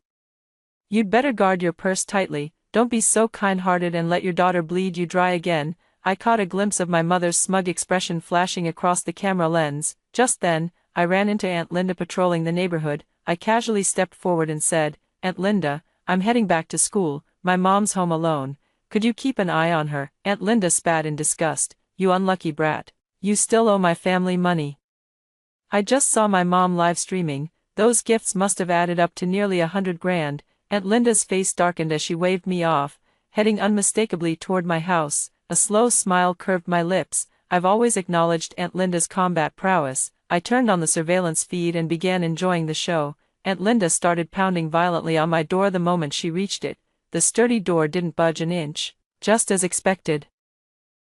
You'd better guard your purse tightly. Don't be so kind-hearted and let your daughter bleed you dry again. I caught a glimpse of my mother's smug expression flashing across the camera lens. Just then, I ran into Aunt Linda patrolling the neighborhood. I casually stepped forward and said, "Aunt Linda, I'm heading back to school. My mom's home alone. Could you keep an eye on her?" Aunt Linda spat in disgust. "You unlucky brat. You still owe my family money." I just saw my mom live streaming. Those gifts must have added up to nearly 100 grand. Aunt Linda's face darkened as she waved me off, heading unmistakably toward my house. A slow smile curved my lips. I've always acknowledged Aunt Linda's combat prowess. I turned on the surveillance feed and began enjoying the show. Aunt Linda started pounding violently on my door the moment she reached it. The sturdy door didn't budge an inch, just as expected.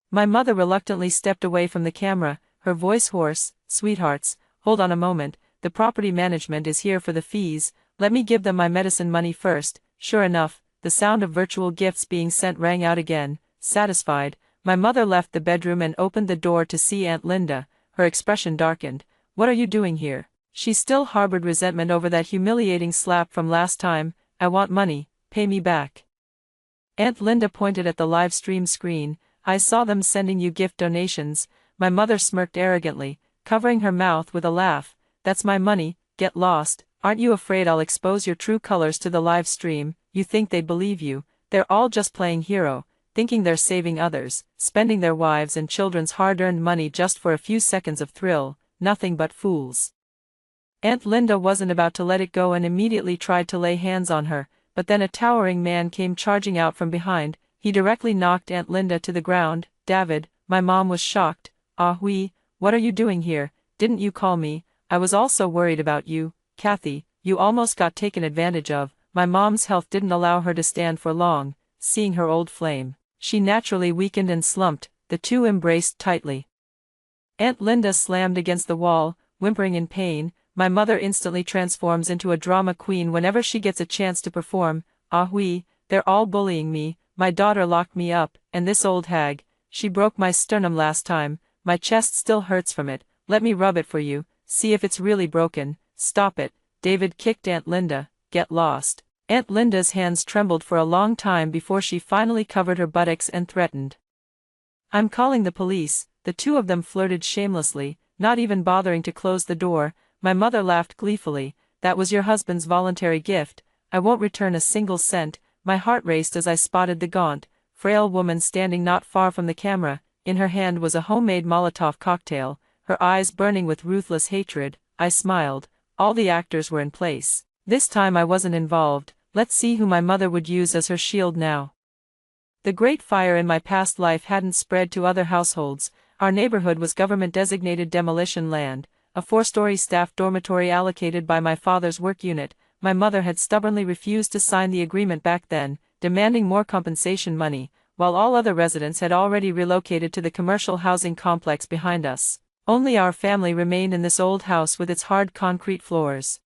My mother reluctantly stepped away from the camera, her voice hoarse. "Sweethearts, hold on a moment. The property management is here for the fees. Let me give them my medicine money first." Sure enough, the sound of virtual gifts being sent rang out again. Satisfied, my mother left the bedroom and opened the door to see Aunt Linda. Her expression darkened. "What are you doing here?" She still harbored resentment over that humiliating slap from last time. "I want money, pay me back." Aunt Linda pointed at the live stream screen. "I saw them sending you gift donations." My mother smirked arrogantly, covering her mouth with a laugh. "That's my money, get lost. Aren't you afraid I'll expose your true colors to the live stream? You think they'd believe you? They're all just playing hero, thinking they're saving others, spending their wives' and children's hard-earned money just for a few seconds of thrill. Nothing but fools." Aunt Linda wasn't about to let it go and immediately tried to lay hands on her, but then a towering man came charging out from behind. He directly knocked Aunt Linda to the ground. "David," my mom was shocked. "Ah oui, what are you doing here? Didn't you call me? I was also worried about you. Kathy, you almost got taken advantage of." My mom's health didn't allow her to stand for long. Seeing her old flame, she naturally weakened and slumped. The two embraced tightly. Aunt Linda slammed against the wall, whimpering in pain. My mother instantly transforms into a drama queen whenever she gets a chance to perform. "Ah oui, they're all bullying me. My daughter locked me up, and this old hag, she broke my sternum last time. My chest still hurts from it. Let me rub it for you, see if it's really broken." "Stop it." David kicked Aunt Linda. "Get lost." Aunt Linda's hands trembled for a long time before she finally covered her buttocks and threatened, "I'm calling the police." The two of them flirted shamelessly, not even bothering to close the door. My mother laughed gleefully. "That was your husband's voluntary gift. I won't return a single cent." My heart raced as I spotted the gaunt, frail woman standing not far from the camera. In her hand was a homemade Molotov cocktail, her eyes burning with ruthless hatred. I smiled. All the actors were in place. This time I wasn't involved. Let's see who my mother would use as her shield now. The great fire in my past life hadn't spread to other households. Our neighborhood was government-designated demolition land, a 4-story staff dormitory allocated by my father's work unit. My mother had stubbornly refused to sign the agreement back then, demanding more compensation money, while all other residents had already relocated to the commercial housing complex behind us. Only our family remained in this old house with its hard concrete floors,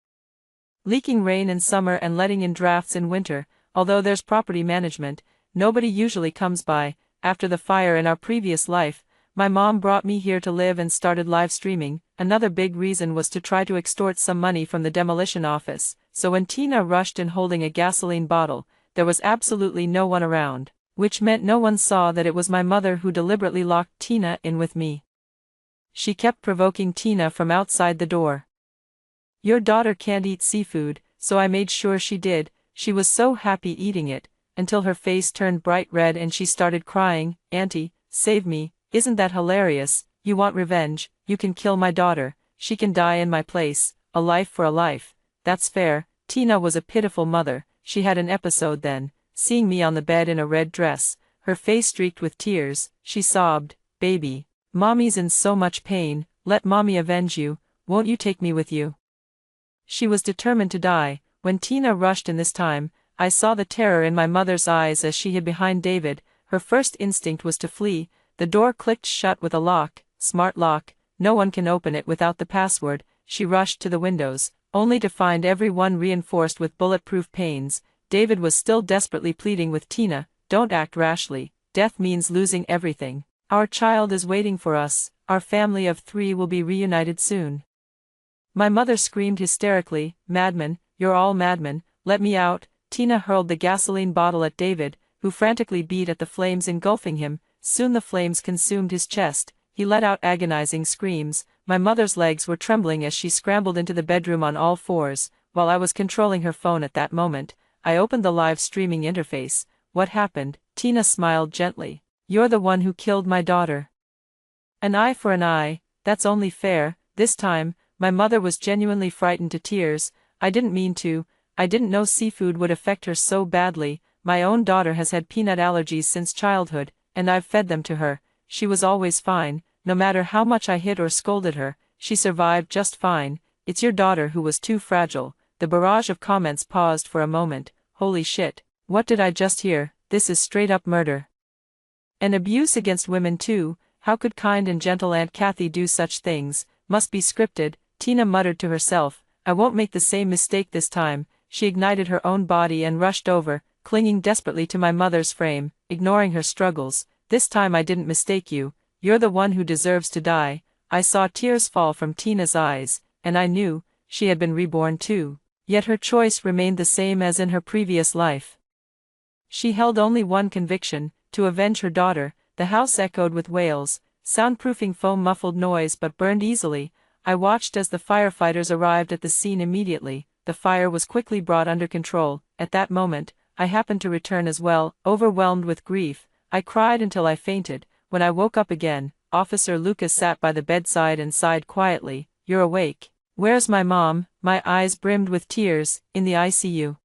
leaking rain in summer and letting in drafts in winter. Although there's property management, nobody usually comes by. After the fire in our previous life, my mom brought me here to live and started live streaming. Another big reason was to try to extort some money from the demolition office, so when Tina rushed in holding a gasoline bottle, there was absolutely no one around, which meant no one saw that it was my mother who deliberately locked Tina in with me. She kept provoking Tina from outside the door. "Your daughter can't eat seafood," so I made sure she did. She was so happy eating it, until her face turned bright red and she started crying. "Auntie, save me." "Isn't that hilarious? You want revenge? You can kill my daughter. She can die in my place. A life for a life. That's fair." Tina was a pitiful mother. She had an episode then, seeing me on the bed in a red dress, her face streaked with tears. She sobbed, "Baby, Mommy's in so much pain." let mommy avenge you, won't you take me with you? She was determined to die. When Tina rushed in this time, I saw the terror in my mother's eyes as she hid behind David. Her first instinct was to flee. The door clicked shut with a lock, smart lock, no one can open it without the password. She rushed to the windows, only to find every one reinforced with bulletproof panes. David was still desperately pleading with Tina, don't act rashly, death means losing everything. Our child is waiting for us, our family of 3 will be reunited soon. My mother screamed hysterically, madman, you're all madmen, let me out. Tina hurled the gasoline bottle at David, who frantically beat at the flames engulfing him. Soon the flames consumed his chest. He let out agonizing screams. My mother's legs were trembling as she scrambled into the bedroom on all fours. While I was controlling her phone at that moment, I opened the live streaming interface. What happened? Tina smiled gently. You're the one who killed my daughter. An eye for an eye, that's only fair. This time, my mother was genuinely frightened to tears. I didn't mean to. I didn't know seafood would affect her so badly. My own daughter has had peanut allergies since childhood, and I've fed them to her. She was always fine. No matter how much I hit or scolded her, she survived just fine. It's your daughter who was too fragile. The barrage of comments paused for a moment. Holy shit. What did I just hear? This is straight up murder. And abuse against women too. How could kind and gentle Aunt Kathy do such things? Must be scripted. Tina muttered to herself. I won't make the same mistake this time. She ignited her own body and rushed over, clinging desperately to my mother's frame, ignoring her struggles. This time I didn't mistake you. You're the one who deserves to die. I saw tears fall from Tina's eyes, and I knew she had been reborn too. Yet her choice remained the same as in her previous life. She held only one conviction, to avenge her daughter. The house echoed with wails. Soundproofing foam muffled noise but burned easily. I watched as the firefighters arrived at the scene immediately. The fire was quickly brought under control. At that moment, I happened to return as well, overwhelmed with grief. I cried until I fainted. When I woke up again, Officer Lucas sat by the bedside and sighed quietly. You're awake. Where's my mom? My eyes brimmed with tears. In the ICU.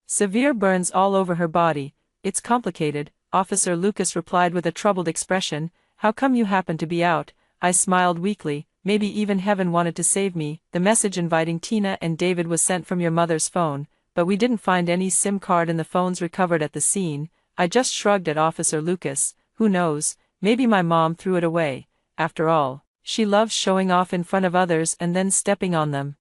Severe burns all over her body. It's complicated, Officer Lucas replied with a troubled expression. How come you happen to be out? I smiled weakly. Maybe even heaven wanted to save me. The message inviting Tina and David was sent from your mother's phone, but we didn't find any SIM card in the phones recovered at the scene. I just shrugged at Officer Lucas. Who knows, maybe my mom threw it away. After all, she loves showing off in front of others and then stepping on them.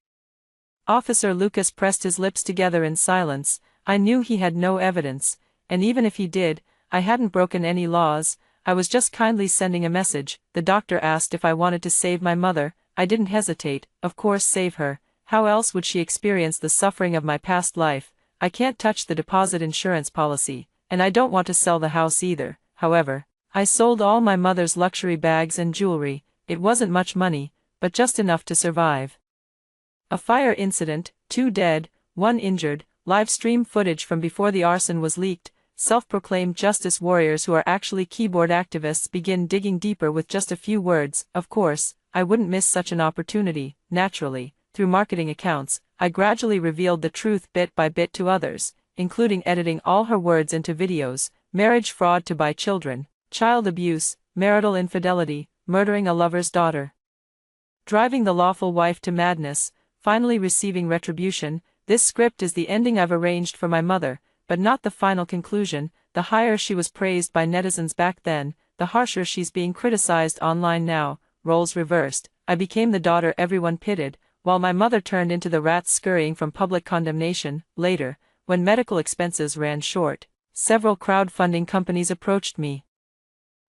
Officer Lucas pressed his lips together in silence. I knew he had no evidence, and even if he did, I hadn't broken any laws. I was just kindly sending a message. The doctor asked if I wanted to save my mother. I didn't hesitate. Of course, save her. How else would she experience the suffering of my past life? I can't touch the deposit insurance policy, and I don't want to sell the house either. However, I sold all my mother's luxury bags and jewelry. It wasn't much money, but just enough to survive. A fire incident, 2 dead, 1 injured. Live stream footage from before the arson was leaked. Self-proclaimed justice warriors who are actually keyboard activists begin digging deeper with just a few words. Of course, I wouldn't miss such an opportunity. Naturally, through marketing accounts, I gradually revealed the truth bit by bit to others, including editing all her words into videos. Marriage fraud to buy children, child abuse, marital infidelity, murdering a lover's daughter, driving the lawful wife to madness, finally receiving retribution. This script is the ending I've arranged for my mother, but not the final conclusion. The higher she was praised by netizens back then, the harsher she's being criticized online now. Roles reversed. I became the daughter everyone pitied, while my mother turned into the rat scurrying from public condemnation. Later, when medical expenses ran short, several crowdfunding companies approached me.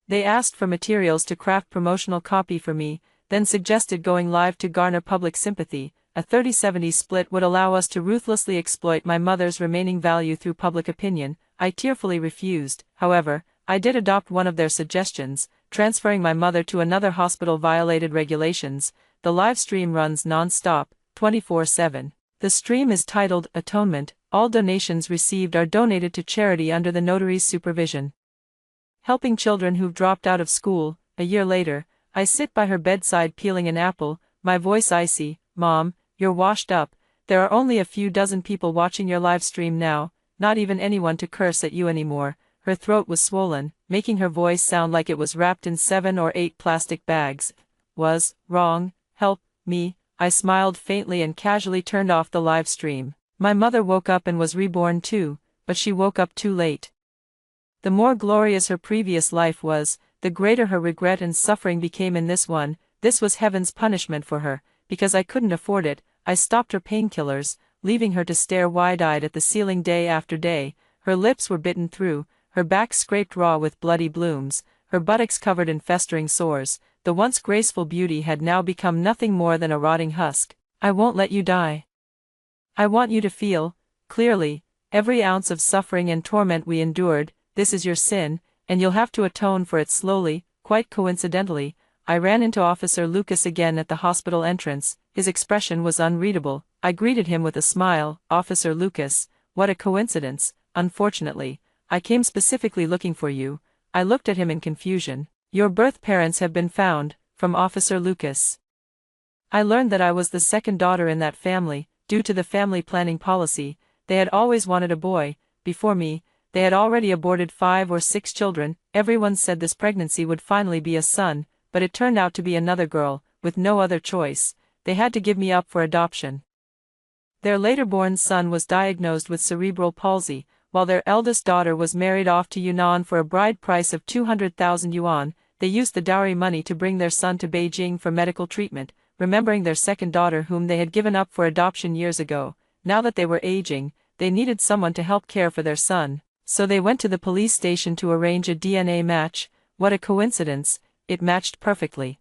They asked for materials to craft promotional copy for me, then suggested going live to garner public sympathy. A 30-70 split would allow us to ruthlessly exploit my mother's remaining value through public opinion. I tearfully refused. However, I did adopt one of their suggestions. Transferring my mother to another hospital violated regulations. The live stream runs non-stop, 24/7. The stream is titled Atonement. All donations received are donated to charity under the notary's supervision. Helping children who've dropped out of school. A year later, I sit by her bedside peeling an apple, my voice icy. Mom, you're washed up. There are only a few dozen people watching your live stream now, not even anyone to curse at you anymore. Her throat was swollen, making her voice sound like it was wrapped in 7 or 8 plastic bags. was wrong. Help me. I smiled faintly and casually turned off the live stream. My mother woke up and was reborn too, but she woke up too late. The more glorious her previous life was, the greater her regret and suffering became in this one. This was heaven's punishment for her, because I couldn't afford it. I stopped her painkillers, leaving her to stare wide-eyed at the ceiling day after day. Her lips were bitten through, her back scraped raw with bloody blooms, her buttocks covered in festering sores. The once graceful beauty had now become nothing more than a rotting husk. I won't let you die. I want you to feel, clearly, every ounce of suffering and torment we endured. This is your sin, and you'll have to atone for it slowly. Quite coincidentally, I ran into Officer Lucas again at the hospital entrance. His expression was unreadable. I greeted him with a smile. Officer Lucas, what a coincidence. Unfortunately, I came specifically looking for you. I looked at him in confusion. Your birth parents have been found, from Officer Lucas. I learned that I was the second daughter in that family. Due to the family planning policy, they had always wanted a boy. Before me, they had already aborted 5 or 6 children. Everyone said this pregnancy would finally be a son, but it turned out to be another girl. With no other choice, they had to give me up for adoption. Their later-born son was diagnosed with cerebral palsy, while their eldest daughter was married off to Yunnan for a bride price of 200,000 yuan. They used the dowry money to bring their son to Beijing for medical treatment, remembering their second daughter whom they had given up for adoption years ago. Now that they were aging, they needed someone to help care for their son, so they went to the police station to arrange a DNA match. What a coincidence, it matched perfectly.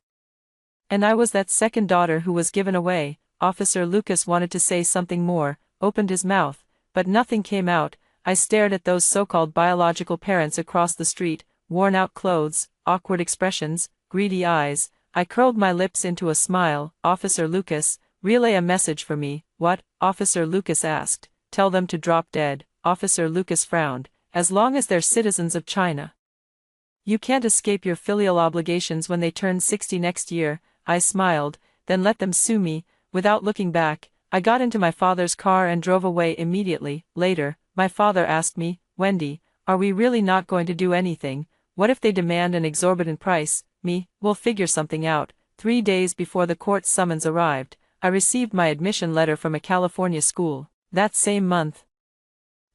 And I was that second daughter who was given away. Officer Lucas wanted to say something more, opened his mouth, but nothing came out. I stared at those so-called biological parents across the street, worn-out clothes, awkward expressions, greedy eyes. I curled my lips into a smile. Officer Lucas, relay a message for me. What? Officer Lucas asked. Tell them to drop dead. Officer Lucas frowned. As long as they're citizens of China. You can't escape your filial obligations when they turn 60 next year. I smiled. Then let them sue me. Without looking back, I got into my father's car and drove away immediately. Later, my father asked me, Wendy, are we really not going to do anything? What if they demand an exorbitant price? We'll figure something out. 3 days before the court summons arrived, I received my admission letter from a California school. That same month,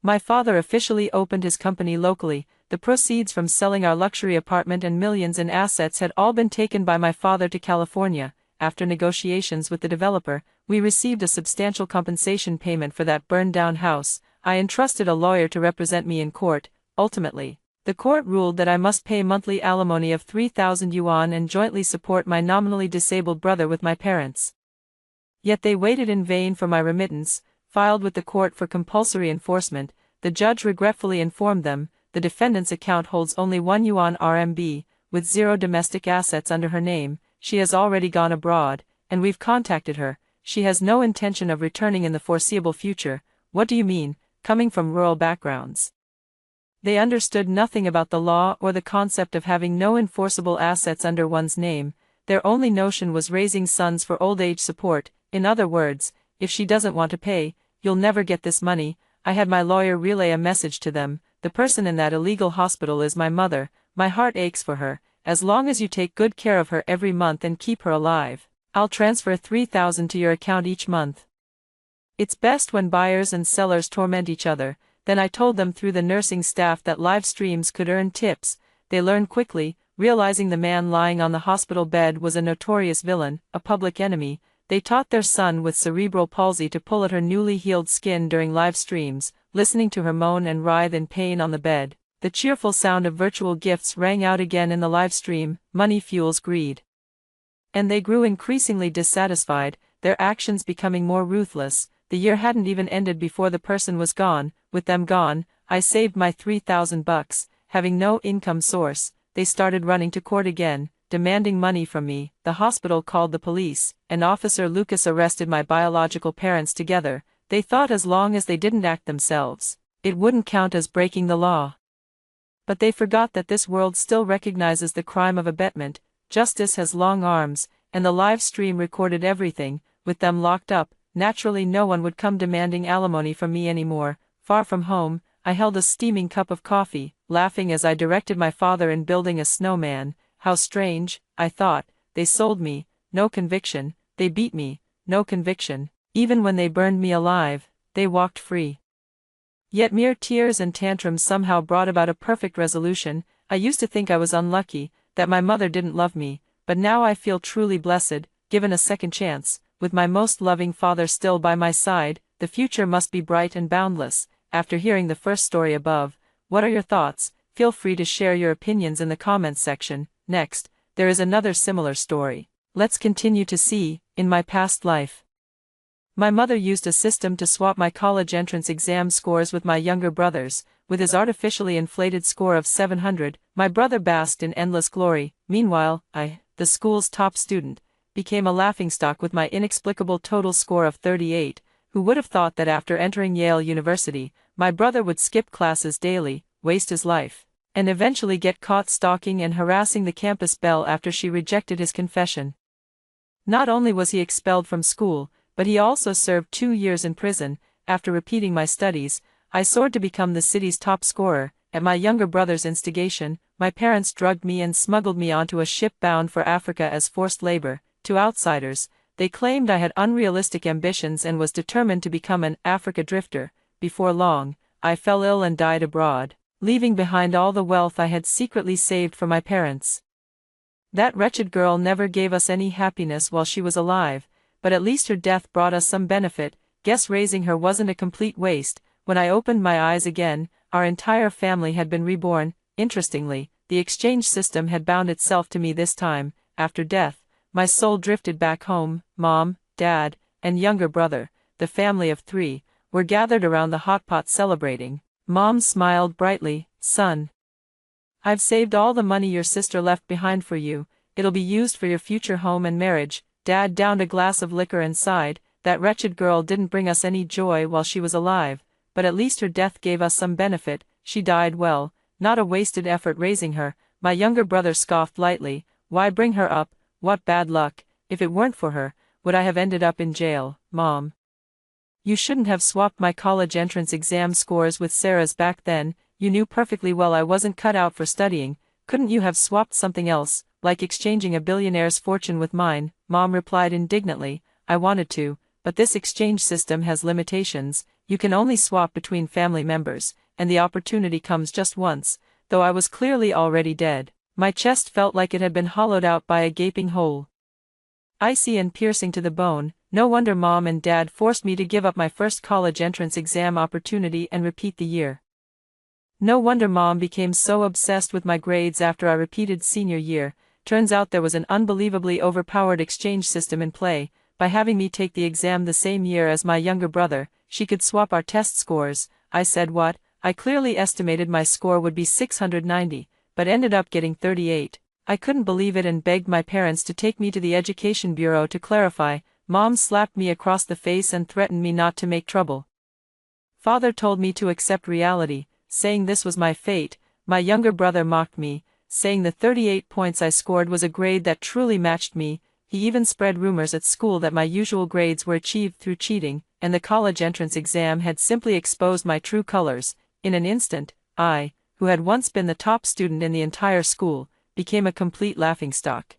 my father officially opened his company locally. The proceeds from selling our luxury apartment and millions in assets had all been taken by my father to California. After negotiations with the developer, we received a substantial compensation payment for that burned-down house. I entrusted a lawyer to represent me in court. Ultimately, the court ruled that I must pay monthly alimony of 3,000 yuan and jointly support my nominally disabled brother with my parents. Yet they waited in vain for my remittance. Filed with the court for compulsory enforcement, the judge regretfully informed them, the defendant's account holds only 1 yuan RMB, with 0 domestic assets under her name. She has already gone abroad, and we've contacted her. She has no intention of returning in the foreseeable future. What do you mean, coming from rural backgrounds? They understood nothing about the law or the concept of having no enforceable assets under one's name. Their only notion was raising sons for old age support. In other words, if she doesn't want to pay, you'll never get this money. I had my lawyer relay a message to them. The person in that illegal hospital is my mother. My heart aches for her. As long as you take good care of her every month and keep her alive, I'll transfer 3,000 to your account each month. It's best when buyers and sellers torment each other. Then I told them through the nursing staff that live streams could earn tips. They learned quickly, realizing the man lying on the hospital bed was a notorious villain, a public enemy. They taught their son with cerebral palsy to pull at her newly healed skin during live streams, listening to her moan and writhe in pain on the bed. The cheerful sound of virtual gifts rang out again in the live stream. Money fuels greed. And they grew increasingly dissatisfied, their actions becoming more ruthless. The year hadn't even ended before the person was gone. With them gone, I saved my 3,000 bucks. Having no income source, they started running to court again, demanding money from me. The hospital called the police, and Officer Lucas arrested my biological parents together. They thought as long as they didn't act themselves, it wouldn't count as breaking the law. But they forgot that this world still recognizes the crime of abetment. Justice has long arms, and the live stream recorded everything. With them locked up, naturally no one would come demanding alimony from me anymore. Far from home, I held a steaming cup of coffee, laughing as I directed my father in building a snowman. How strange, I thought, they sold me, no conviction, they beat me, no conviction, even when they burned me alive, they walked free. Yet mere tears and tantrums somehow brought about a perfect resolution. I used to think I was unlucky, that my mother didn't love me, but now I feel truly blessed, given a second chance, with my most loving father still by my side. The future must be bright and boundless. After hearing the first story above, what are your thoughts? Feel free to share your opinions in the comments section. Next, there is another similar story. Let's continue to see, in my past life. My mother used a system to swap my college entrance exam scores with my younger brother's. With his artificially inflated score of 700, my brother basked in endless glory. Meanwhile, I, the school's top student, became a laughingstock with my inexplicable total score of 38. Who would have thought that after entering Yale University, my brother would skip classes daily, waste his life, and eventually get caught stalking and harassing the campus belle after she rejected his confession. Not only was he expelled from school, but he also served 2 years in prison. After repeating my studies, I soared to become the city's top scorer. At my younger brother's instigation, my parents drugged me and smuggled me onto a ship bound for Africa as forced labor. To outsiders, they claimed I had unrealistic ambitions and was determined to become an Africa drifter. Before long, I fell ill and died abroad, leaving behind all the wealth I had secretly saved for my parents. That wretched girl never gave us any happiness while she was alive, but at least her death brought us some benefit. Guess raising her wasn't a complete waste. When I opened my eyes again, our entire family had been reborn. Interestingly, the exchange system had bound itself to me this time. After death, my soul drifted back home. Mom, Dad, and younger brother, the family of 3, were gathered around the hot pot celebrating. Mom smiled brightly. Son, I've saved all the money your sister left behind for you. It'll be used for your future home and marriage. Dad downed a glass of liquor and sighed. That wretched girl didn't bring us any joy while she was alive, but at least her death gave us some benefit. She died well, not a wasted effort raising her. My younger brother scoffed lightly. Why bring her up? What bad luck. If it weren't for her, would I have ended up in jail? Mom, you shouldn't have swapped my college entrance exam scores with Sarah's back then. You knew perfectly well I wasn't cut out for studying. Couldn't you have swapped something else, like exchanging a billionaire's fortune with mine? Mom replied indignantly. I wanted to, but this exchange system has limitations. You can only swap between family members, and the opportunity comes just once. Though I was clearly already dead, my chest felt like it had been hollowed out by a gaping hole, icy and piercing to the bone. No wonder Mom and Dad forced me to give up my first college entrance exam opportunity and repeat the year. No wonder Mom became so obsessed with my grades after I repeated senior year. Turns out there was an unbelievably overpowered exchange system in play. By having me take the exam the same year as my younger brother, she could swap our test scores. I said what? I clearly estimated my score would be 690, but ended up getting 38. I couldn't believe it and begged my parents to take me to the Education Bureau to clarify. Mom slapped me across the face and threatened me not to make trouble. Father told me to accept reality, saying this was my fate. My younger brother mocked me, saying the 38 points I scored was a grade that truly matched me. He even spread rumors at school that my usual grades were achieved through cheating, and the college entrance exam had simply exposed my true colors. In an instant, I, who had once been the top student in the entire school, became a complete laughingstock.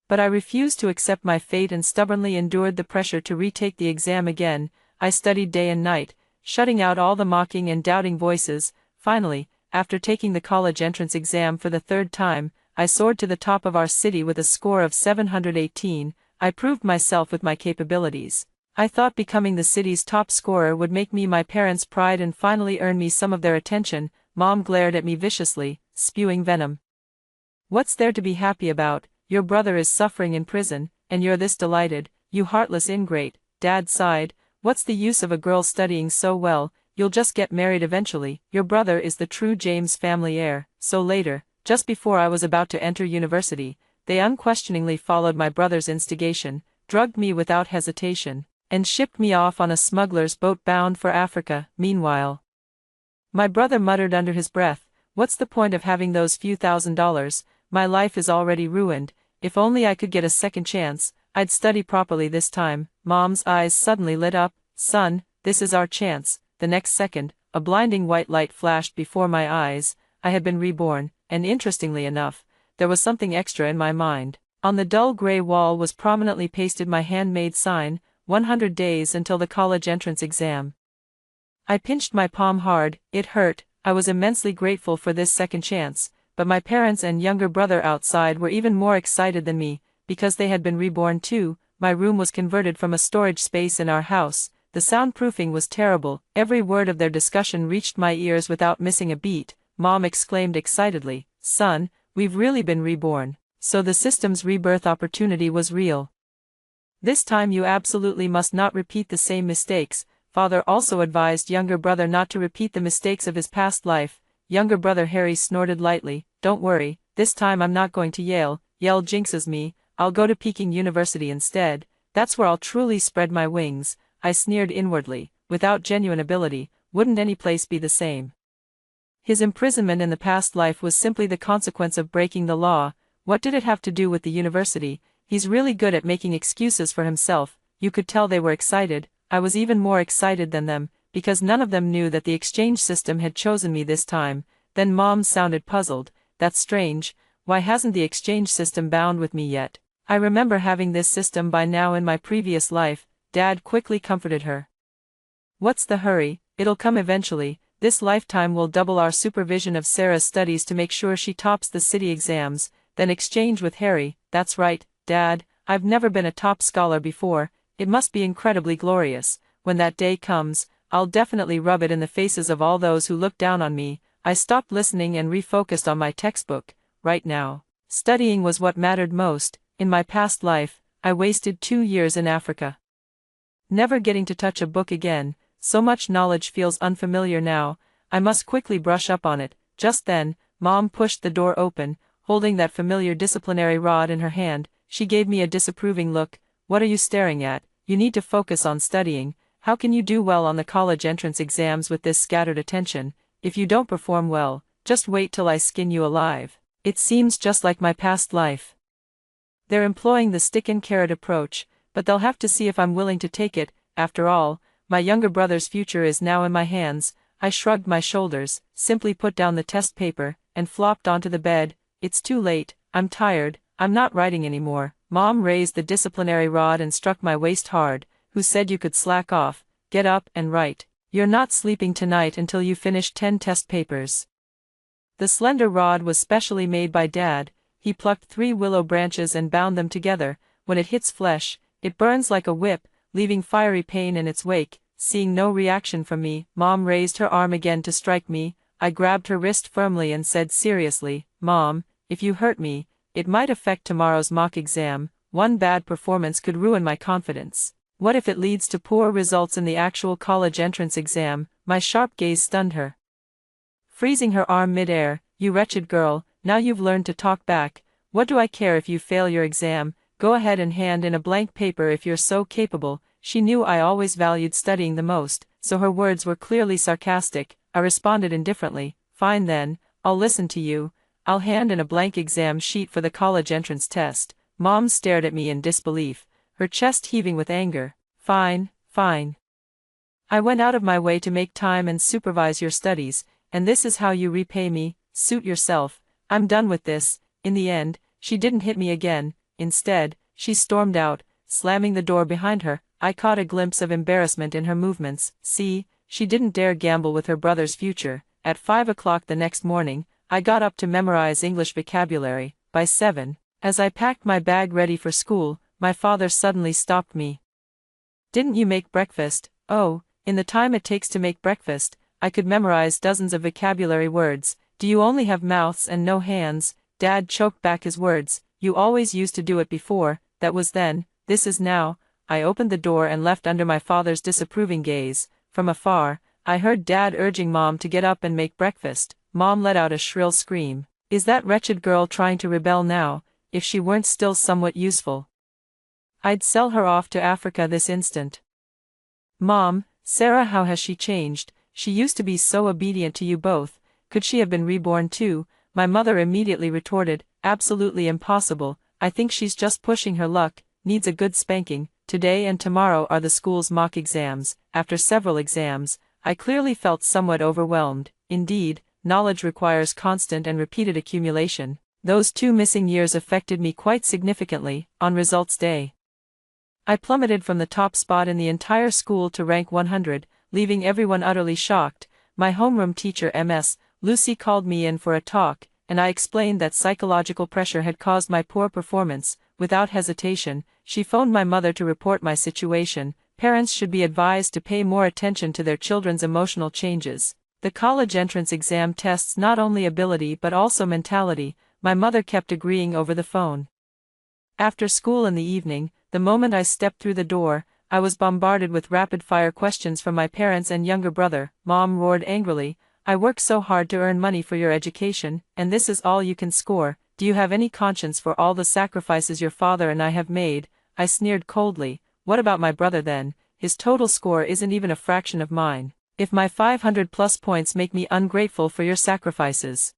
But I refused to accept my fate and stubbornly endured the pressure to retake the exam again. I studied day and night, shutting out all the mocking and doubting voices. Finally, after taking the college entrance exam for the 3rd time, I soared to the top of our city with a score of 718. I proved myself with my capabilities. I thought becoming the city's top scorer would make me my parents' pride and finally earn me some of their attention. Mom glared at me viciously, spewing venom. What's there to be happy about? Your brother is suffering in prison, and you're this delighted, you heartless ingrate. Dad sighed. What's the use of a girl studying so well? You'll just get married eventually. Your brother is the true James family heir. So later, just before I was about to enter university, they unquestioningly followed my brother's instigation, drugged me without hesitation, and shipped me off on a smuggler's boat bound for Africa. Meanwhile, my brother muttered under his breath, what's the point of having those few $1,000s? My life is already ruined. If only I could get a second chance, I'd study properly this time. Mom's eyes suddenly lit up. Son, this is our chance. The next second, a blinding white light flashed before my eyes. I had been reborn, and interestingly enough, there was something extra in my mind. On the dull gray wall was prominently pasted my handmade sign, 100 days until the college entrance exam. I pinched my palm hard, it hurt. I was immensely grateful for this second chance, but my parents and younger brother outside were even more excited than me, because they had been reborn too. My room was converted from a storage space in our house. The soundproofing was terrible. Every word of their discussion reached my ears without missing a beat. Mom exclaimed excitedly, "Son, we've really been reborn. So the system's rebirth opportunity was real. This time you absolutely must not repeat the same mistakes." Father also advised younger brother not to repeat the mistakes of his past life. Younger brother Harry snorted lightly. "Don't worry, this time I'm not going to Yale. Yale jinxes me. I'll go to Peking University instead. That's where I'll truly spread my wings." I sneered inwardly. Without genuine ability, wouldn't any place be the same? His imprisonment in the past life was simply the consequence of breaking the law. What did it have to do with the university? He's really good at making excuses for himself. You could tell they were excited. I was even more excited than them, because none of them knew that the exchange system had chosen me this time. Then Mom sounded puzzled. "That's strange. Why hasn't the exchange system bound with me yet? I remember having this system by now in my previous life." Dad quickly comforted her. "What's the hurry? It'll come eventually. This lifetime will double our supervision of Sarah's studies to make sure she tops the city exams, then exchange with Harry." "That's right, Dad. I've never been a top scholar before. It must be incredibly glorious. When that day comes, I'll definitely rub it in the faces of all those who look down on me." I stopped listening and refocused on my textbook. Right now, studying was what mattered most. In my past life, I wasted 2 years in Africa, never getting to touch a book again. So much knowledge feels unfamiliar now. I must quickly brush up on it. Just then, Mom pushed the door open, holding that familiar disciplinary rod in her hand. She gave me a disapproving look. "What are you staring at? You need to focus on studying. How can you do well on the college entrance exams with this scattered attention? If you don't perform well, just wait till I skin you alive." It seems just like my past life. They're employing the stick and carrot approach, but they'll have to see if I'm willing to take it. After all, my younger brother's future is now in my hands. I shrugged my shoulders, simply put down the test paper, and flopped onto the bed. "It's too late. I'm tired. I'm not writing anymore." Mom raised the disciplinary rod and struck my waist hard. "Who said you could slack off? Get up and write. You're not sleeping tonight until you finish 10 test papers." The slender rod was specially made by Dad. He plucked 3 willow branches and bound them together. When it hits flesh, it burns like a whip, leaving fiery pain in its wake. Seeing no reaction from me, Mom raised her arm again to strike me. I grabbed her wrist firmly and said seriously, "Mom, if you hurt me, it might affect tomorrow's mock exam. One bad performance could ruin my confidence. What if it leads to poor results in the actual college entrance exam?" My sharp gaze stunned her, freezing her arm mid-air. "You wretched girl, now you've learned to talk back. What do I care if you fail your exam? Go ahead and hand in a blank paper if you're so capable." She knew I always valued studying the most, so her words were clearly sarcastic. I responded indifferently, "Fine then, I'll listen to you. I'll hand in a blank exam sheet for the college entrance test." Mom stared at me in disbelief, her chest heaving with anger. "Fine, fine. I went out of my way to make time and supervise your studies, and this is how you repay me? Suit yourself. I'm done with this." In the end, she didn't hit me again. Instead, she stormed out, slamming the door behind her. I caught a glimpse of embarrassment in her movements. See, she didn't dare gamble with her brother's future. At 5 o'clock the next morning, I got up to memorize English vocabulary. By 7, as I packed my bag ready for school, my father suddenly stopped me. "Didn't you make breakfast?" "Oh, in the time it takes to make breakfast, I could memorize dozens of vocabulary words. Do you only have mouths and no hands?" Dad choked back his words. "You always used to do it before. That was then, this is now." I opened the door and left under my father's disapproving gaze. From afar, I heard Dad urging Mom to get up and make breakfast. Mom let out a shrill scream. Is that wretched girl trying to rebel now? If she weren't still somewhat useful, I'd sell her off to Africa this instant. "Mom, Sarah, how has she changed? She used to be so obedient to you both. Could she have been reborn too?" My mother immediately retorted, "Absolutely impossible. I think she's just pushing her luck, needs a good spanking." Today and tomorrow are the school's mock exams. After several exams, I clearly felt somewhat overwhelmed. Indeed, knowledge requires constant and repeated accumulation. Those 2 missing years affected me quite significantly. On results day, I plummeted from the top spot in the entire school to rank 100, leaving everyone utterly shocked. My homeroom teacher Ms. Lucy called me in for a talk, and I explained that psychological pressure had caused my poor performance. Without hesitation, she phoned my mother to report my situation. Parents should be advised to pay more attention to their children's emotional changes. The college entrance exam tests not only ability but also mentality. My mother kept agreeing over the phone. After school in the evening, the moment I stepped through the door, I was bombarded with rapid-fire questions from my parents and younger brother. Mom roared angrily, "I work so hard to earn money for your education, and this is all you can score. Do you have any conscience for all the sacrifices your father and I have made?" I sneered coldly. "What about my brother then? His total score isn't even a fraction of mine. If my 500+ points make me ungrateful for your sacrifices,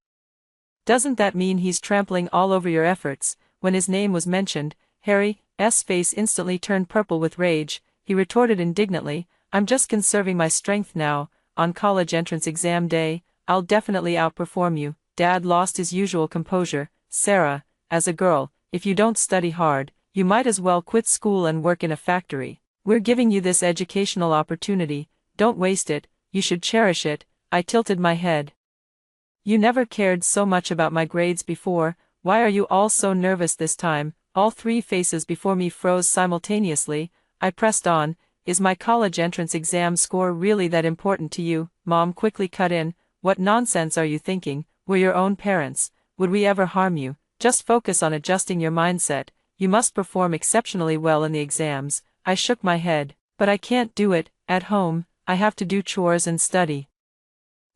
doesn't that mean he's trampling all over your efforts?" When his name was mentioned, Harry's face instantly turned purple with rage. He retorted indignantly, "I'm just conserving my strength now. On college entrance exam day, I'll definitely outperform you." Dad lost his usual composure. "Sarah, as a girl, if you don't study hard, you might as well quit school and work in a factory. We're giving you this educational opportunity. Don't waste it, you should cherish it." I tilted my head. "You never cared so much about my grades before. Why are you all so nervous this time?" All 3 faces before me froze simultaneously. I pressed on, "Is my college entrance exam score really that important to you?" Mom quickly cut in, "What nonsense are you thinking? We're your own parents. Would we ever harm you? Just focus on adjusting your mindset. You must perform exceptionally well in the exams." I shook my head. "But I can't do it. At home, I have to do chores and study.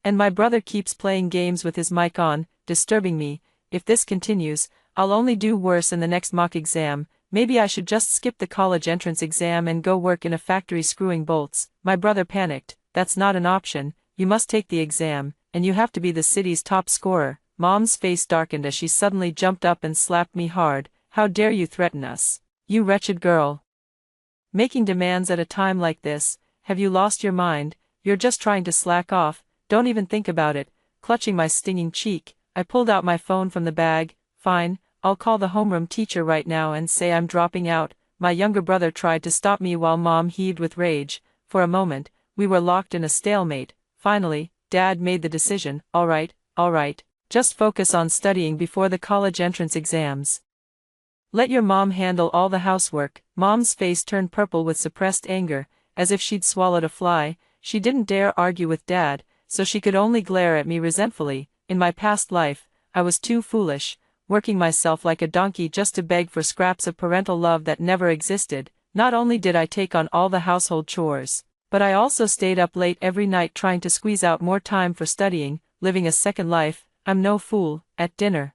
And my brother keeps playing games with his mic on, disturbing me. If this continues, I'll only do worse in the next mock exam. Maybe I should just skip the college entrance exam and go work in a factory screwing bolts." My brother panicked. "That's not an option. You must take the exam, and you have to be the city's top scorer." Mom's face darkened as she suddenly jumped up and slapped me hard. "How dare you threaten us, you wretched girl? Making demands at a time like this? Have you lost your mind? You're just trying to slack off. Don't even think about it." Clutching my stinging cheek, I pulled out my phone from the bag. "Fine, I'll call the homeroom teacher right now and say I'm dropping out." My younger brother tried to stop me while Mom heaved with rage. For a moment, we were locked in a stalemate. Finally, Dad made the decision. All right, just focus on studying before the college entrance exams. Let your mom handle all the housework." Mom's face turned purple with suppressed anger, as if she'd swallowed a fly. She didn't dare argue with Dad, so she could only glare at me resentfully. In my past life, I was too foolish, working myself like a donkey just to beg for scraps of parental love that never existed. Not only did I take on all the household chores, but I also stayed up late every night trying to squeeze out more time for studying, living a second life. I'm no fool. At dinner,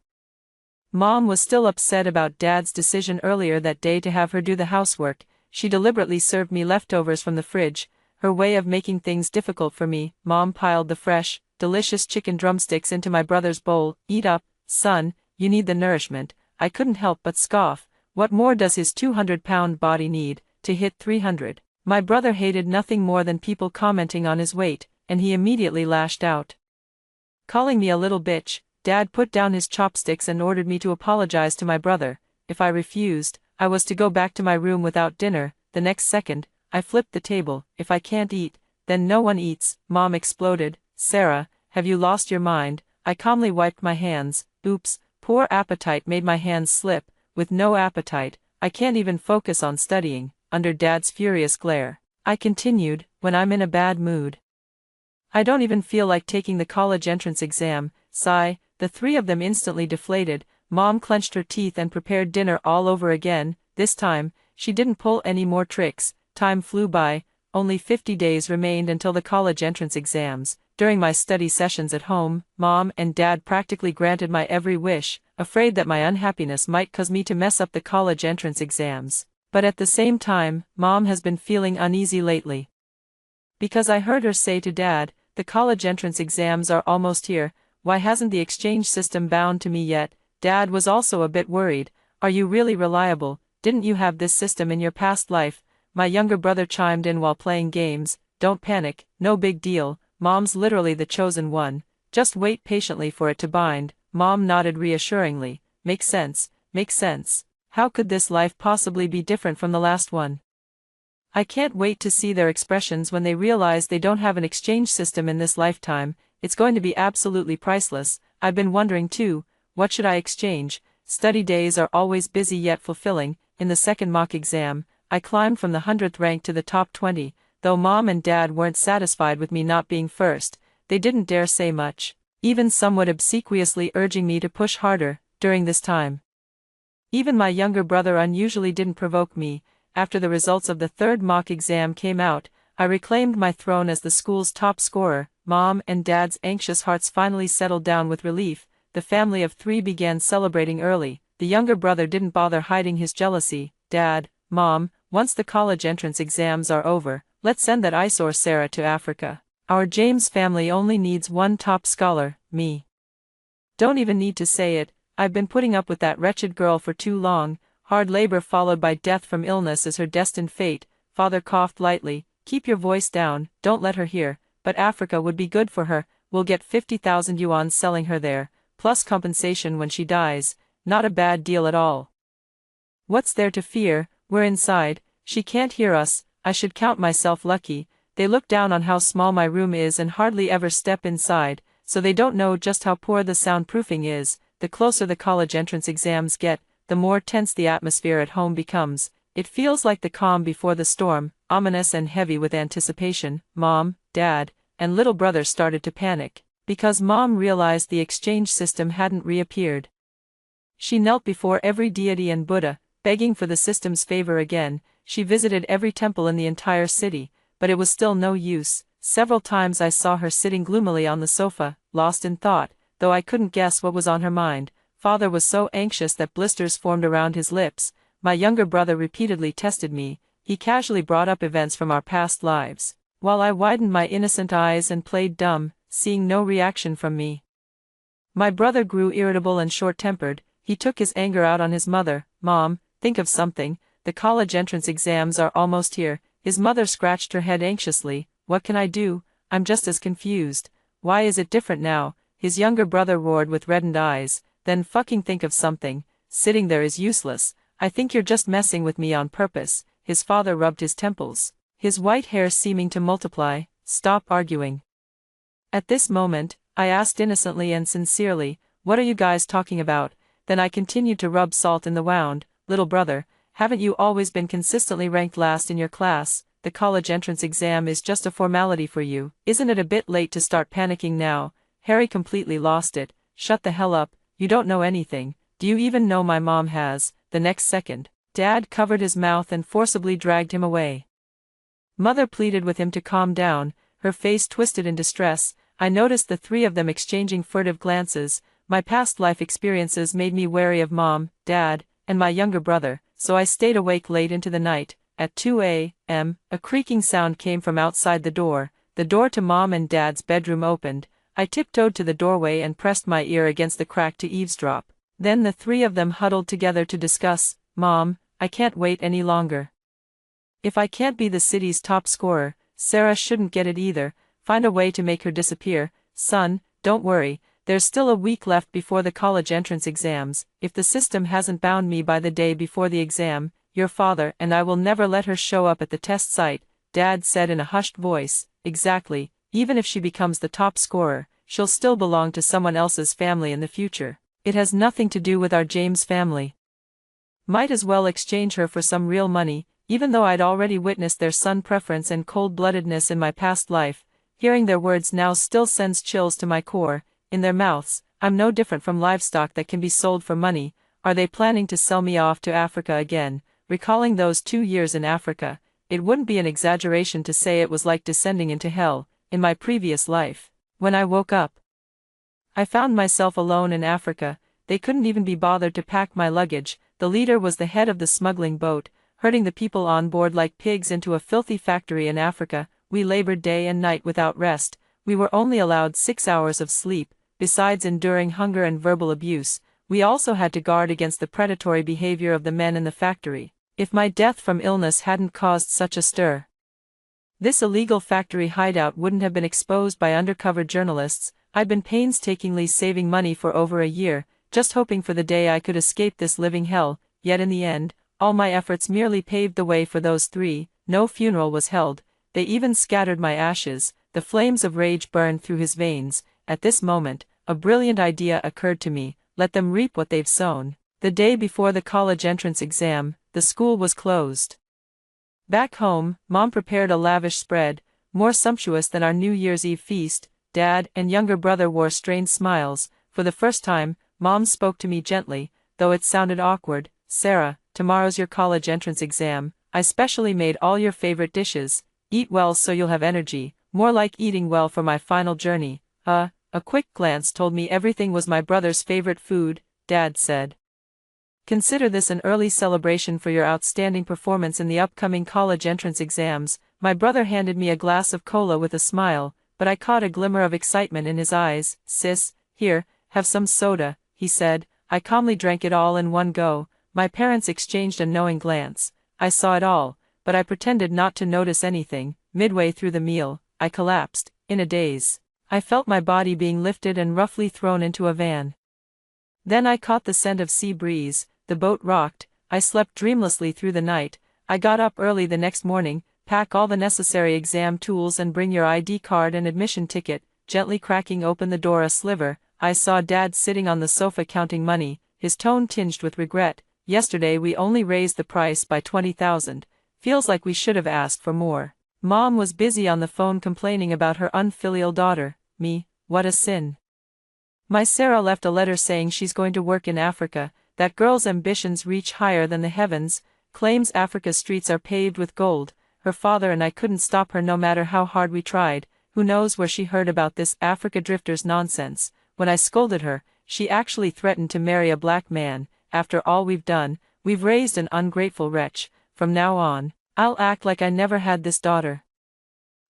Mom was still upset about Dad's decision earlier that day to have her do the housework. She deliberately served me leftovers from the fridge, her way of making things difficult for me. Mom piled the fresh, delicious chicken drumsticks into my brother's bowl. "Eat up, son, you need the nourishment." I couldn't help but scoff. What more does his 200-pound body need to hit 300? My brother hated nothing more than people commenting on his weight, and he immediately lashed out, calling me a little bitch. Dad put down his chopsticks and ordered me to apologize to my brother. If I refused, I was to go back to my room without dinner. The next second, I flipped the table. "If I can't eat, then no one eats." Mom exploded. "Sarah, have you lost your mind?" I calmly wiped my hands. Oops, poor appetite made my hands slip. With no appetite, I can't even focus on studying. Under Dad's furious glare, I continued, "When I'm in a bad mood, I don't even feel like taking the college entrance exam." Sigh. The 3 of them instantly deflated. Mom clenched her teeth and prepared dinner all over again. This time, she didn't pull any more tricks. Time flew by. Only 50 days remained until the college entrance exams. During my study sessions at home, Mom and Dad practically granted my every wish, afraid that my unhappiness might cause me to mess up the college entrance exams. But at the same time, Mom has been feeling uneasy lately, because I heard her say to Dad, "The college entrance exams are almost here. Why hasn't the exchange system bound to me yet?" Dad was also a bit worried. "Are you really reliable? Didn't you have this system in your past life?" My younger brother chimed in while playing games. "Don't panic, no big deal. Mom's literally the chosen one. Just wait patiently for it to bind." Mom nodded reassuringly. Makes sense, makes sense. How could this life possibly be different from the last one? I can't wait to see their expressions when they realize they don't have an exchange system in this lifetime. It's going to be absolutely priceless. I've been wondering too, what should I exchange? Study days are always busy yet fulfilling. In the second mock exam, I climbed from the 100th rank to the top 20, though Mom and Dad weren't satisfied with me not being first. They didn't dare say much, even somewhat obsequiously urging me to push harder during this time. Even my younger brother unusually didn't provoke me. After the results of the third mock exam came out, I reclaimed my throne as the school's top scorer. Mom and Dad's anxious hearts finally settled down with relief. The family of 3 began celebrating early. The younger brother didn't bother hiding his jealousy. Dad, Mom, once the college entrance exams are over, let's send that eyesore Sarah to Africa. Our James family only needs one top scholar, me. Don't even need to say it, I've been putting up with that wretched girl for too long. Hard labor followed by death from illness is her destined fate. Father coughed lightly. Keep your voice down, don't let her hear. But Africa would be good for her. We'll get 50,000 yuan selling her there, plus compensation when she dies. Not a bad deal at all. What's there to fear? We're inside. She can't hear us. I should count myself lucky. They look down on how small my room is and hardly ever step inside, so they don't know just how poor the soundproofing is. The closer the college entrance exams get, the more tense the atmosphere at home becomes. It feels like the calm before the storm, ominous and heavy with anticipation. Mom, Dad, and little brother started to panic, because Mom realized the exchange system hadn't reappeared. She knelt before every deity and Buddha, begging for the system's favor again. She visited every temple in the entire city, but it was still no use. Several times I saw her sitting gloomily on the sofa, lost in thought, though I couldn't guess what was on her mind. Father was so anxious that blisters formed around his lips. My younger brother repeatedly tested me. He casually brought up events from our past lives, while I widened my innocent eyes and played dumb, seeing no reaction from me. My brother grew irritable and short-tempered. He took his anger out on his mother. Mom, think of something. The college entrance exams are almost here. His mother scratched her head anxiously. What can I do? I'm just as confused. Why is it different now? His younger brother roared with reddened eyes. Then fucking think of something. Sitting there is useless. I think you're just messing with me on purpose. His father rubbed his temples, his white hair seeming to multiply. Stop arguing. At this moment, I asked innocently and sincerely, what are you guys talking about? Then I continued to rub salt in the wound. Little brother, haven't you always been consistently ranked last in your class? The college entrance exam is just a formality for you. Isn't it a bit late to start panicking now? Harry completely lost it. Shut the hell up. You don't know anything. Do you even know my mom has? The next second, Dad covered his mouth and forcibly dragged him away. Mother pleaded with him to calm down, her face twisted in distress. I noticed the 3 of them exchanging furtive glances. My past life experiences made me wary of Mom, Dad, and my younger brother, so I stayed awake late into the night. At 2 a.m., a creaking sound came from outside the door. The door to Mom and Dad's bedroom opened. I tiptoed to the doorway and pressed my ear against the crack to eavesdrop. Then the 3 of them huddled together to discuss. Mom, I can't wait any longer. If I can't be the city's top scorer, Sarah shouldn't get it either. Find a way to make her disappear. Son, don't worry, there's still a week left before the college entrance exams. If the system hasn't bound me by the day before the exam, your father and I will never let her show up at the test site, Dad said in a hushed voice. Exactly. Even if she becomes the top scorer, she'll still belong to someone else's family in the future. It has nothing to do with our James family. Might as well exchange her for some real money, even though I'd already witnessed their son preference and cold-bloodedness in my past life. Hearing their words now still sends chills to my core. In their mouths, I'm no different from livestock that can be sold for money. Are they planning to sell me off to Africa again? Recalling those 2 years in Africa, it wouldn't be an exaggeration to say it was like descending into hell. In my previous life, when I woke up, I found myself alone in Africa. They couldn't even be bothered to pack my luggage. The leader was the head of the smuggling boat, herding the people on board like pigs into a filthy factory in Africa. We labored day and night without rest. We were only allowed 6 hours of sleep. Besides enduring hunger and verbal abuse, we also had to guard against the predatory behavior of the men in the factory. If my death from illness hadn't caused such a stir, this illegal factory hideout wouldn't have been exposed by undercover journalists. I'd been painstakingly saving money for over a year, just hoping for the day I could escape this living hell, yet in the end, all my efforts merely paved the way for those three. No funeral was held, they even scattered my ashes. The flames of rage burned through his veins. At this moment, a brilliant idea occurred to me: let them reap what they've sown. The day before the college entrance exam, the school was closed. Back home, Mom prepared a lavish spread, more sumptuous than our New Year's Eve feast. Dad and younger brother wore strained smiles. For the first time, Mom spoke to me gently, though it sounded awkward. "Sarah, tomorrow's your college entrance exam. I specially made all your favorite dishes. Eat well so you'll have energy." More like eating well for my final journey. A quick glance told me everything was my brother's favorite food. Dad said, "Consider this an early celebration for your outstanding performance in the upcoming college entrance exams." My brother handed me a glass of cola with a smile, but I caught a glimmer of excitement in his eyes. "Sis, here, have some soda," he said. I calmly drank it all in one go. My parents exchanged a knowing glance. I saw it all, but I pretended not to notice anything. Midway through the meal, I collapsed, in a daze. I felt my body being lifted and roughly thrown into a van. Then I caught the scent of sea breeze. The boat rocked. I slept dreamlessly through the night. I got up early the next morning. "Pack all the necessary exam tools and bring your ID card and admission ticket." Gently cracking open the door a sliver, I saw Dad sitting on the sofa counting money, his tone tinged with regret. "Yesterday we only raised the price by 20,000. Feels like we should have asked for more." Mom was busy on the phone complaining about her unfilial daughter. Me, what a sin. My Sarah left a letter saying she's going to work in Africa, that girl's ambitions reach higher than the heavens, claims Africa's streets are paved with gold. Her father and I couldn't stop her no matter how hard we tried. Who knows where she heard about this Africa drifters nonsense. When I scolded her, she actually threatened to marry a black man. "After all we've done, we've raised an ungrateful wretch. From now on, I'll act like I never had this daughter.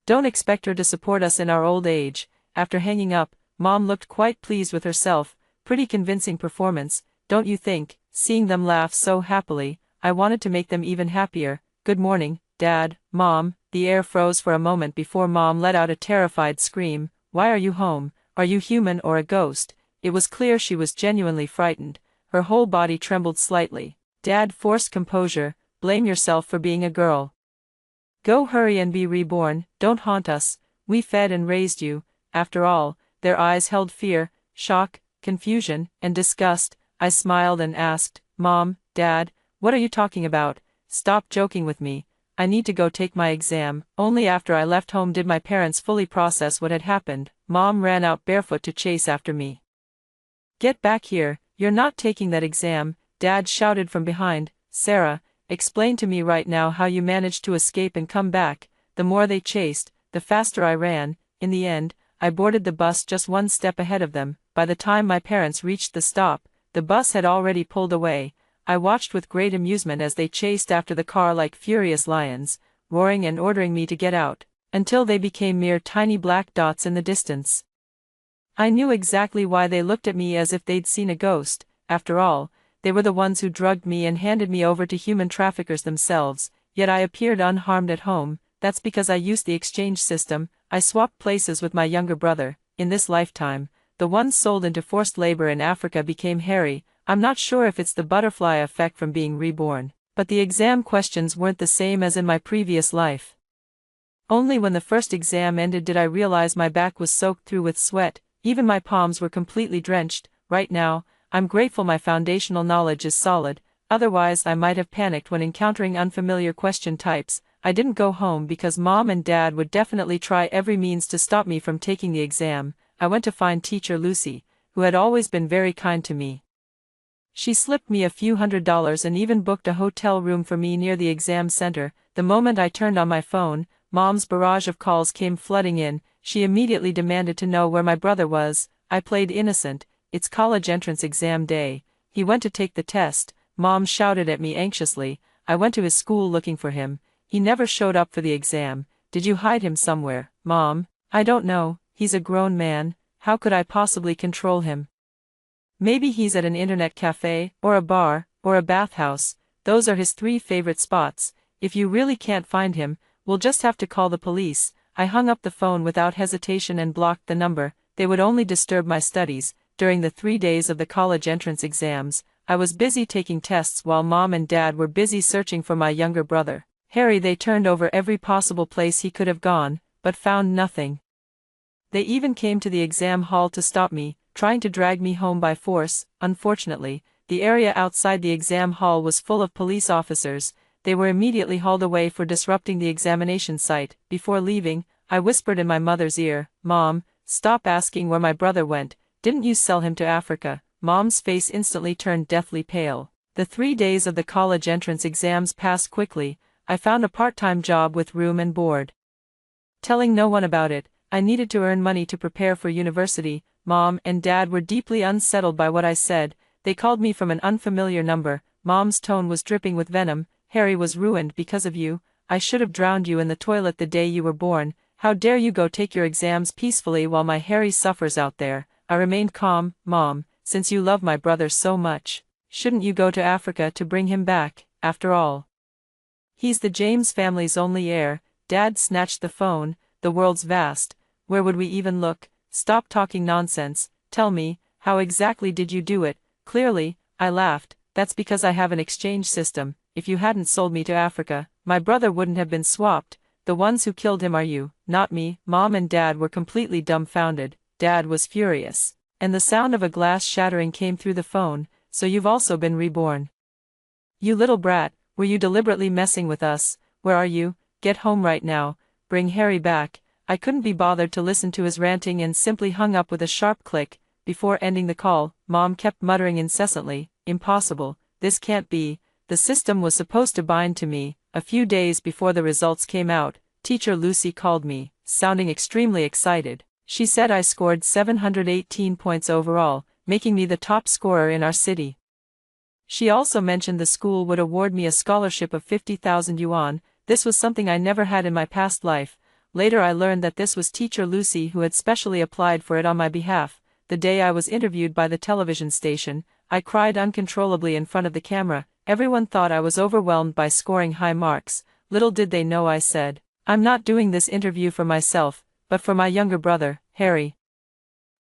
Don't expect her to support us in our old age." After hanging up, Mom looked quite pleased with herself. Pretty convincing performance, don't you think? Seeing them laugh so happily, I wanted to make them even happier. "Good morning, Dad, Mom." The air froze for a moment before Mom let out a terrified scream. "Why are you home? Are you human or a ghost?" It was clear she was genuinely frightened. Her whole body trembled slightly. Dad forced composure. "Blame yourself for being a girl. Go hurry and be reborn. Don't haunt us. We fed and raised you." After all, their eyes held fear, shock, confusion, and disgust. I smiled and asked, "Mom, Dad, what are you talking about? Stop joking with me. I need to go take my exam." Only after I left home did my parents fully process what had happened. Mom ran out barefoot to chase after me. "Get back here, you're not taking that exam," Dad shouted from behind. "Sarah, explain to me right now how you managed to escape and come back." The more they chased, the faster I ran. In the end, I boarded the bus just one step ahead of them. By the time my parents reached the stop, the bus had already pulled away. I watched with great amusement as they chased after the car like furious lions, roaring and ordering me to get out, until they became mere tiny black dots in the distance. I knew exactly why they looked at me as if they'd seen a ghost. After all, they were the ones who drugged me and handed me over to human traffickers themselves, yet I appeared unharmed at home. That's because I used the exchange system. I swapped places with my younger brother. In this lifetime, the one sold into forced labor in Africa became Harry. I'm not sure if it's the butterfly effect from being reborn, but the exam questions weren't the same as in my previous life. Only when the first exam ended did I realize my back was soaked through with sweat. Even my palms were completely drenched. Right now, I'm grateful my foundational knowledge is solid, otherwise I might have panicked when encountering unfamiliar question types. I didn't go home because Mom and Dad would definitely try every means to stop me from taking the exam. I went to find Teacher Lucy, who had always been very kind to me. She slipped me a few $100s and even booked a hotel room for me near the exam center. The moment I turned on my phone, Mom's barrage of calls came flooding in. She immediately demanded to know where my brother was. I played innocent. "It's college entrance exam day. He went to take the test." Mom shouted at me anxiously. "I went to his school looking for him. He never showed up for the exam. Did you hide him somewhere, Mom?" "I don't know. He's a grown man. How could I possibly control him? Maybe he's at an internet cafe, or a bar, or a bathhouse. Those are his 3 favorite spots. If you really can't find him, we'll just have to call the police." I hung up the phone without hesitation and blocked the number. They would only disturb my studies. during the 3 days of the college entrance exams, I was busy taking tests while Mom and Dad were busy searching for my younger brother, Harry. They turned over every possible place he could have gone, but found nothing. They even came to the exam hall to stop me, trying to drag me home by force. Unfortunately, the area outside the exam hall was full of police officers. They were immediately hauled away for disrupting the examination site. Before leaving, I whispered in my mother's ear, "Mom, stop asking where my brother went. Didn't you sell him to Africa?" Mom's face instantly turned deathly pale. The 3 days of the college entrance exams passed quickly. I found a part-time job with room and board. Telling no one about it, I needed to earn money to prepare for university. Mom and Dad were deeply unsettled by what I said. They called me from an unfamiliar number. Mom's tone was dripping with venom. "Harry was ruined because of you. I should have drowned you in the toilet the day you were born. How dare you go take your exams peacefully while my Harry suffers out there?" I remained calm. "Mom, since you love my brother so much, shouldn't you go to Africa to bring him back? After all, he's the James family's only heir." Dad snatched the phone. "The world's vast. Where would we even look? Stop talking nonsense. Tell me, how exactly did you do it?" "Clearly," I laughed, "that's because I have an exchange system. If you hadn't sold me to Africa, my brother wouldn't have been swapped. The ones who killed him are you, not me." Mom and Dad were completely dumbfounded. Dad was furious, and the sound of a glass shattering came through the phone. "So you've also been reborn? You little brat, were you deliberately messing with us? Where are you? Get home right now. Bring Harry back." I couldn't be bothered to listen to his ranting and simply hung up with a sharp click. Before ending the call, Mom kept muttering incessantly, "Impossible, this can't be. The system was supposed to bind to me." A few days before the results came out, Teacher Lucy called me, sounding extremely excited. She said I scored 718 points overall, making me the top scorer in our city. She also mentioned the school would award me a scholarship of 50,000 yuan. This was something I never had in my past life. Later I learned that this was Teacher Lucy who had specially applied for it on my behalf. The day I was interviewed by the television station, I cried uncontrollably in front of the camera. Everyone thought I was overwhelmed by scoring high marks. Little did they know I said, "I'm not doing this interview for myself, but for my younger brother, Harry."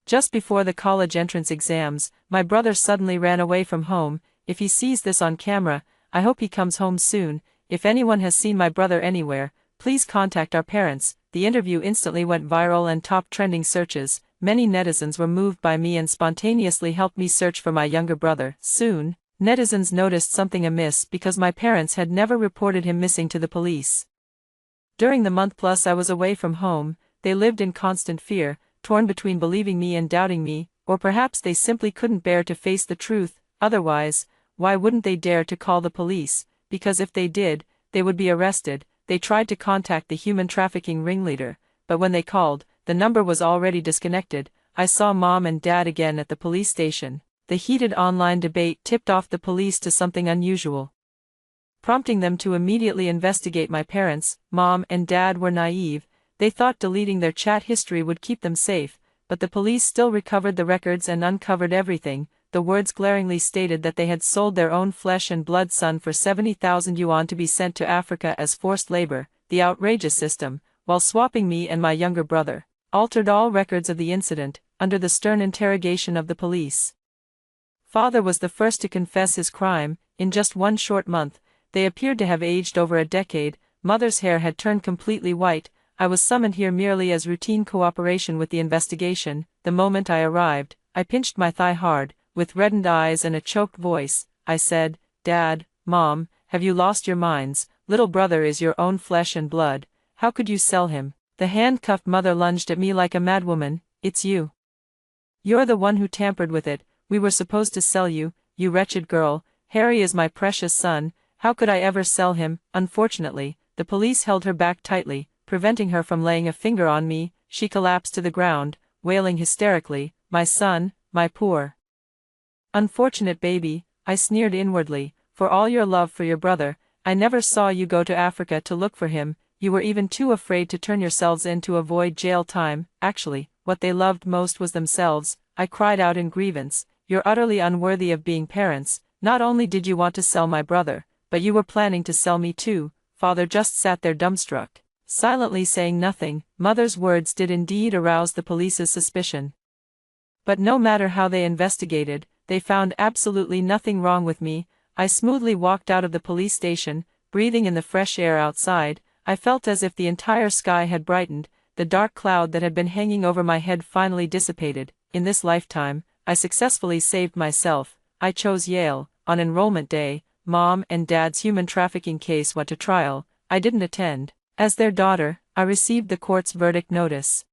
Just before the college entrance exams, my brother suddenly ran away from home. If he sees this on camera, I hope he comes home soon. If anyone has seen my brother anywhere, please contact our parents. The interview instantly went viral and topped trending searches. Many netizens were moved by me and spontaneously helped me search for my younger brother. Soon, netizens noticed something amiss because my parents had never reported him missing to the police. During the month plus I was away from home, they lived in constant fear, torn between believing me and doubting me, or perhaps they simply couldn't bear to face the truth. Otherwise, why wouldn't they dare to call the police? Because if they did, they would be arrested. They tried to contact the human trafficking ringleader, but when they called, the number was already disconnected. I saw Mom and Dad again at the police station. The heated online debate tipped off the police to something unusual, prompting them to immediately investigate my parents. Mom and Dad were naive. They thought deleting their chat history would keep them safe, but the police still recovered the records and uncovered everything. The words glaringly stated that they had sold their own flesh and blood son for 70,000 yuan to be sent to Africa as forced labor. The outrageous system, while swapping me and my younger brother, altered all records of the incident. Under the stern interrogation of the police, Father was the first to confess his crime. In just one short month, they appeared to have aged over a decade. Mother's hair had turned completely white. I was summoned here merely as routine cooperation with the investigation. The moment I arrived, I pinched my thigh hard. With reddened eyes and a choked voice, I said, "Dad, Mom, have you lost your minds? Little brother is your own flesh and blood. How could you sell him?" The handcuffed mother lunged at me like a madwoman. "It's you. You're the one who tampered with it. We were supposed to sell you, you wretched girl. Harry is my precious son. How could I ever sell him?" Unfortunately, the police held her back tightly, preventing her from laying a finger on me. She collapsed to the ground, wailing hysterically, "My son, my poor unfortunate baby." I sneered inwardly. "For all your love for your brother, I never saw you go to Africa to look for him. You were even too afraid to turn yourselves in to avoid jail time." Actually, what they loved most was themselves. I cried out in grievance, "You're utterly unworthy of being parents. Not only did you want to sell my brother, but you were planning to sell me too." Father just sat there dumbstruck, silently saying nothing. Mother's words did indeed arouse the police's suspicion. But no matter how they investigated, they found absolutely nothing wrong with me. I smoothly walked out of the police station, breathing in the fresh air outside. I felt as if the entire sky had brightened, the dark cloud that had been hanging over my head finally dissipated. In this lifetime, I successfully saved myself. I chose Yale. On enrollment day, Mom and Dad's human trafficking case went to trial. I didn't attend. As their daughter, I received the court's verdict notice.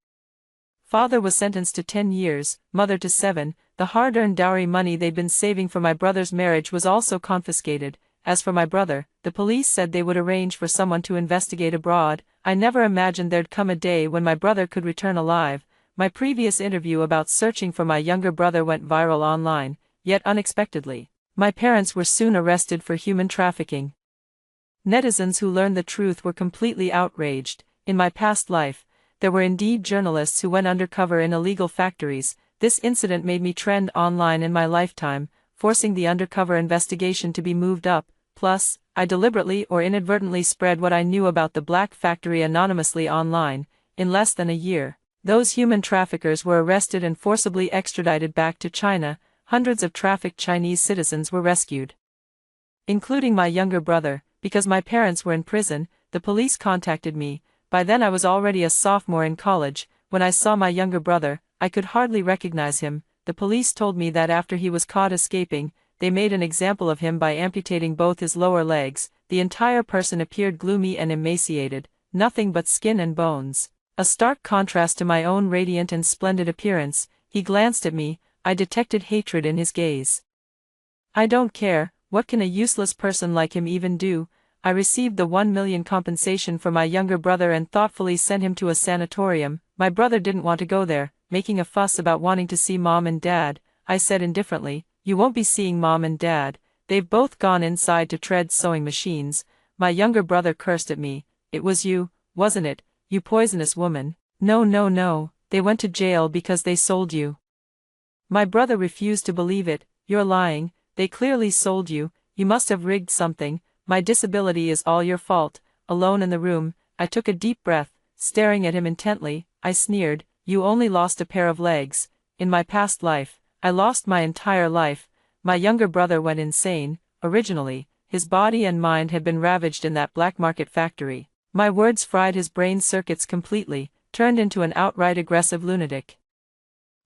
Father was sentenced to 10 years, mother to 7. The hard-earned dowry money they'd been saving for my brother's marriage was also confiscated. As for my brother, the police said they would arrange for someone to investigate abroad. I never imagined there'd come a day when my brother could return alive. My previous interview about searching for my younger brother went viral online, yet unexpectedly, my parents were soon arrested for human trafficking. Netizens who learned the truth were completely outraged. In my past life, there were indeed journalists who went undercover in illegal factories. This incident made me trend online in my lifetime, forcing the undercover investigation to be moved up. Plus, I deliberately or inadvertently spread what I knew about the black factory anonymously online. In less than a year, those human traffickers were arrested and forcibly extradited back to China. Hundreds of trafficked Chinese citizens were rescued, including my younger brother. Because my parents were in prison, the police contacted me. By then I was already a sophomore in college. When I saw my younger brother, I could hardly recognize him. The police told me that after he was caught escaping, they made an example of him by amputating both his lower legs. The entire person appeared gloomy and emaciated, nothing but skin and bones. A stark contrast to my own radiant and splendid appearance. He glanced at me. I detected hatred in his gaze. I don't care, what can a useless person like him even do? I received the 1 million compensation for my younger brother and thoughtfully sent him to a sanatorium. My brother didn't want to go there, making a fuss about wanting to see Mom and Dad. I said indifferently, "You won't be seeing Mom and Dad. They've both gone inside to tread sewing machines." My younger brother cursed at me. "It was you, wasn't it, you poisonous woman?" No, no, no, they went to jail because they sold you." My brother refused to believe it. "You're lying, they clearly sold you, you must have rigged something. My disability is all your fault." Alone in the room, I took a deep breath, staring at him intently. I sneered, "You only lost a pair of legs. In my past life, I lost my entire life." My younger brother went insane. Originally, his body and mind had been ravaged in that black market factory. My words fried his brain circuits completely, turned into an outright aggressive lunatic.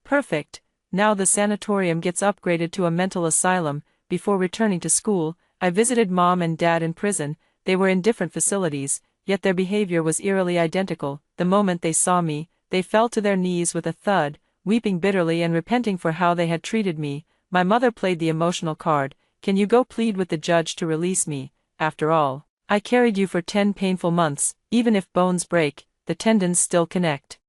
Perfect. Now the sanatorium gets upgraded to a mental asylum. Before returning to school, I visited Mom and Dad in prison. They were in different facilities, yet their behavior was eerily identical. The moment they saw me, they fell to their knees with a thud, weeping bitterly and repenting for how they had treated me. My mother played the emotional card. "Can you go plead with the judge to release me? After all, I carried you for 10 painful months. Even if bones break, the tendons still connect."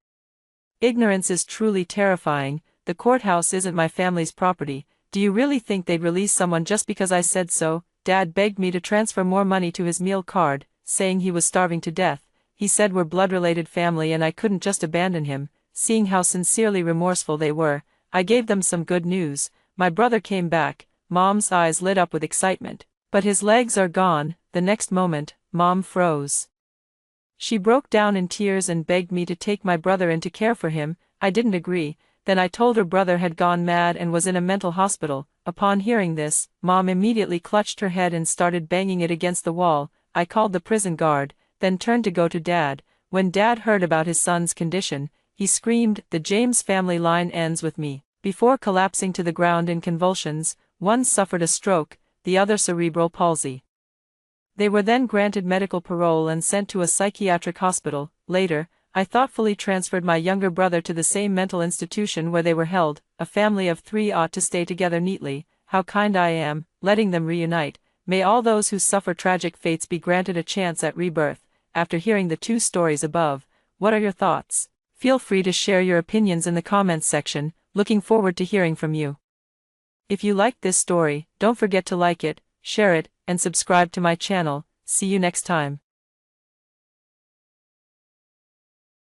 Ignorance is truly terrifying. The courthouse isn't my family's property. Do you really think they'd release someone just because I said so? Dad begged me to transfer more money to his meal card, saying he was starving to death. He said we're blood-related family and I couldn't just abandon him. Seeing how sincerely remorseful they were, I gave them some good news. My brother came back. Mom's eyes lit up with excitement. "But his legs are gone." The next moment, Mom froze. She broke down in tears and begged me to take my brother in to care for him. I didn't agree. Then I told her brother had gone mad and was in a mental hospital. Upon hearing this, Mom immediately clutched her head and started banging it against the wall. I called the prison guard, then turned to go to Dad. When Dad heard about his son's condition, he screamed, "The James family line ends with me." Before collapsing to the ground in convulsions, one suffered a stroke, the other cerebral palsy. They were then granted medical parole and sent to a psychiatric hospital. Later, I thoughtfully transferred my younger brother to the same mental institution where they were held. A family of 3 ought to stay together neatly. How kind I am, letting them reunite. May all those who suffer tragic fates be granted a chance at rebirth. After hearing the 2 stories above, what are your thoughts? Feel free to share your opinions in the comments section. Looking forward to hearing from you. If you liked this story, don't forget to like it, share it, and subscribe to my channel. See you next time.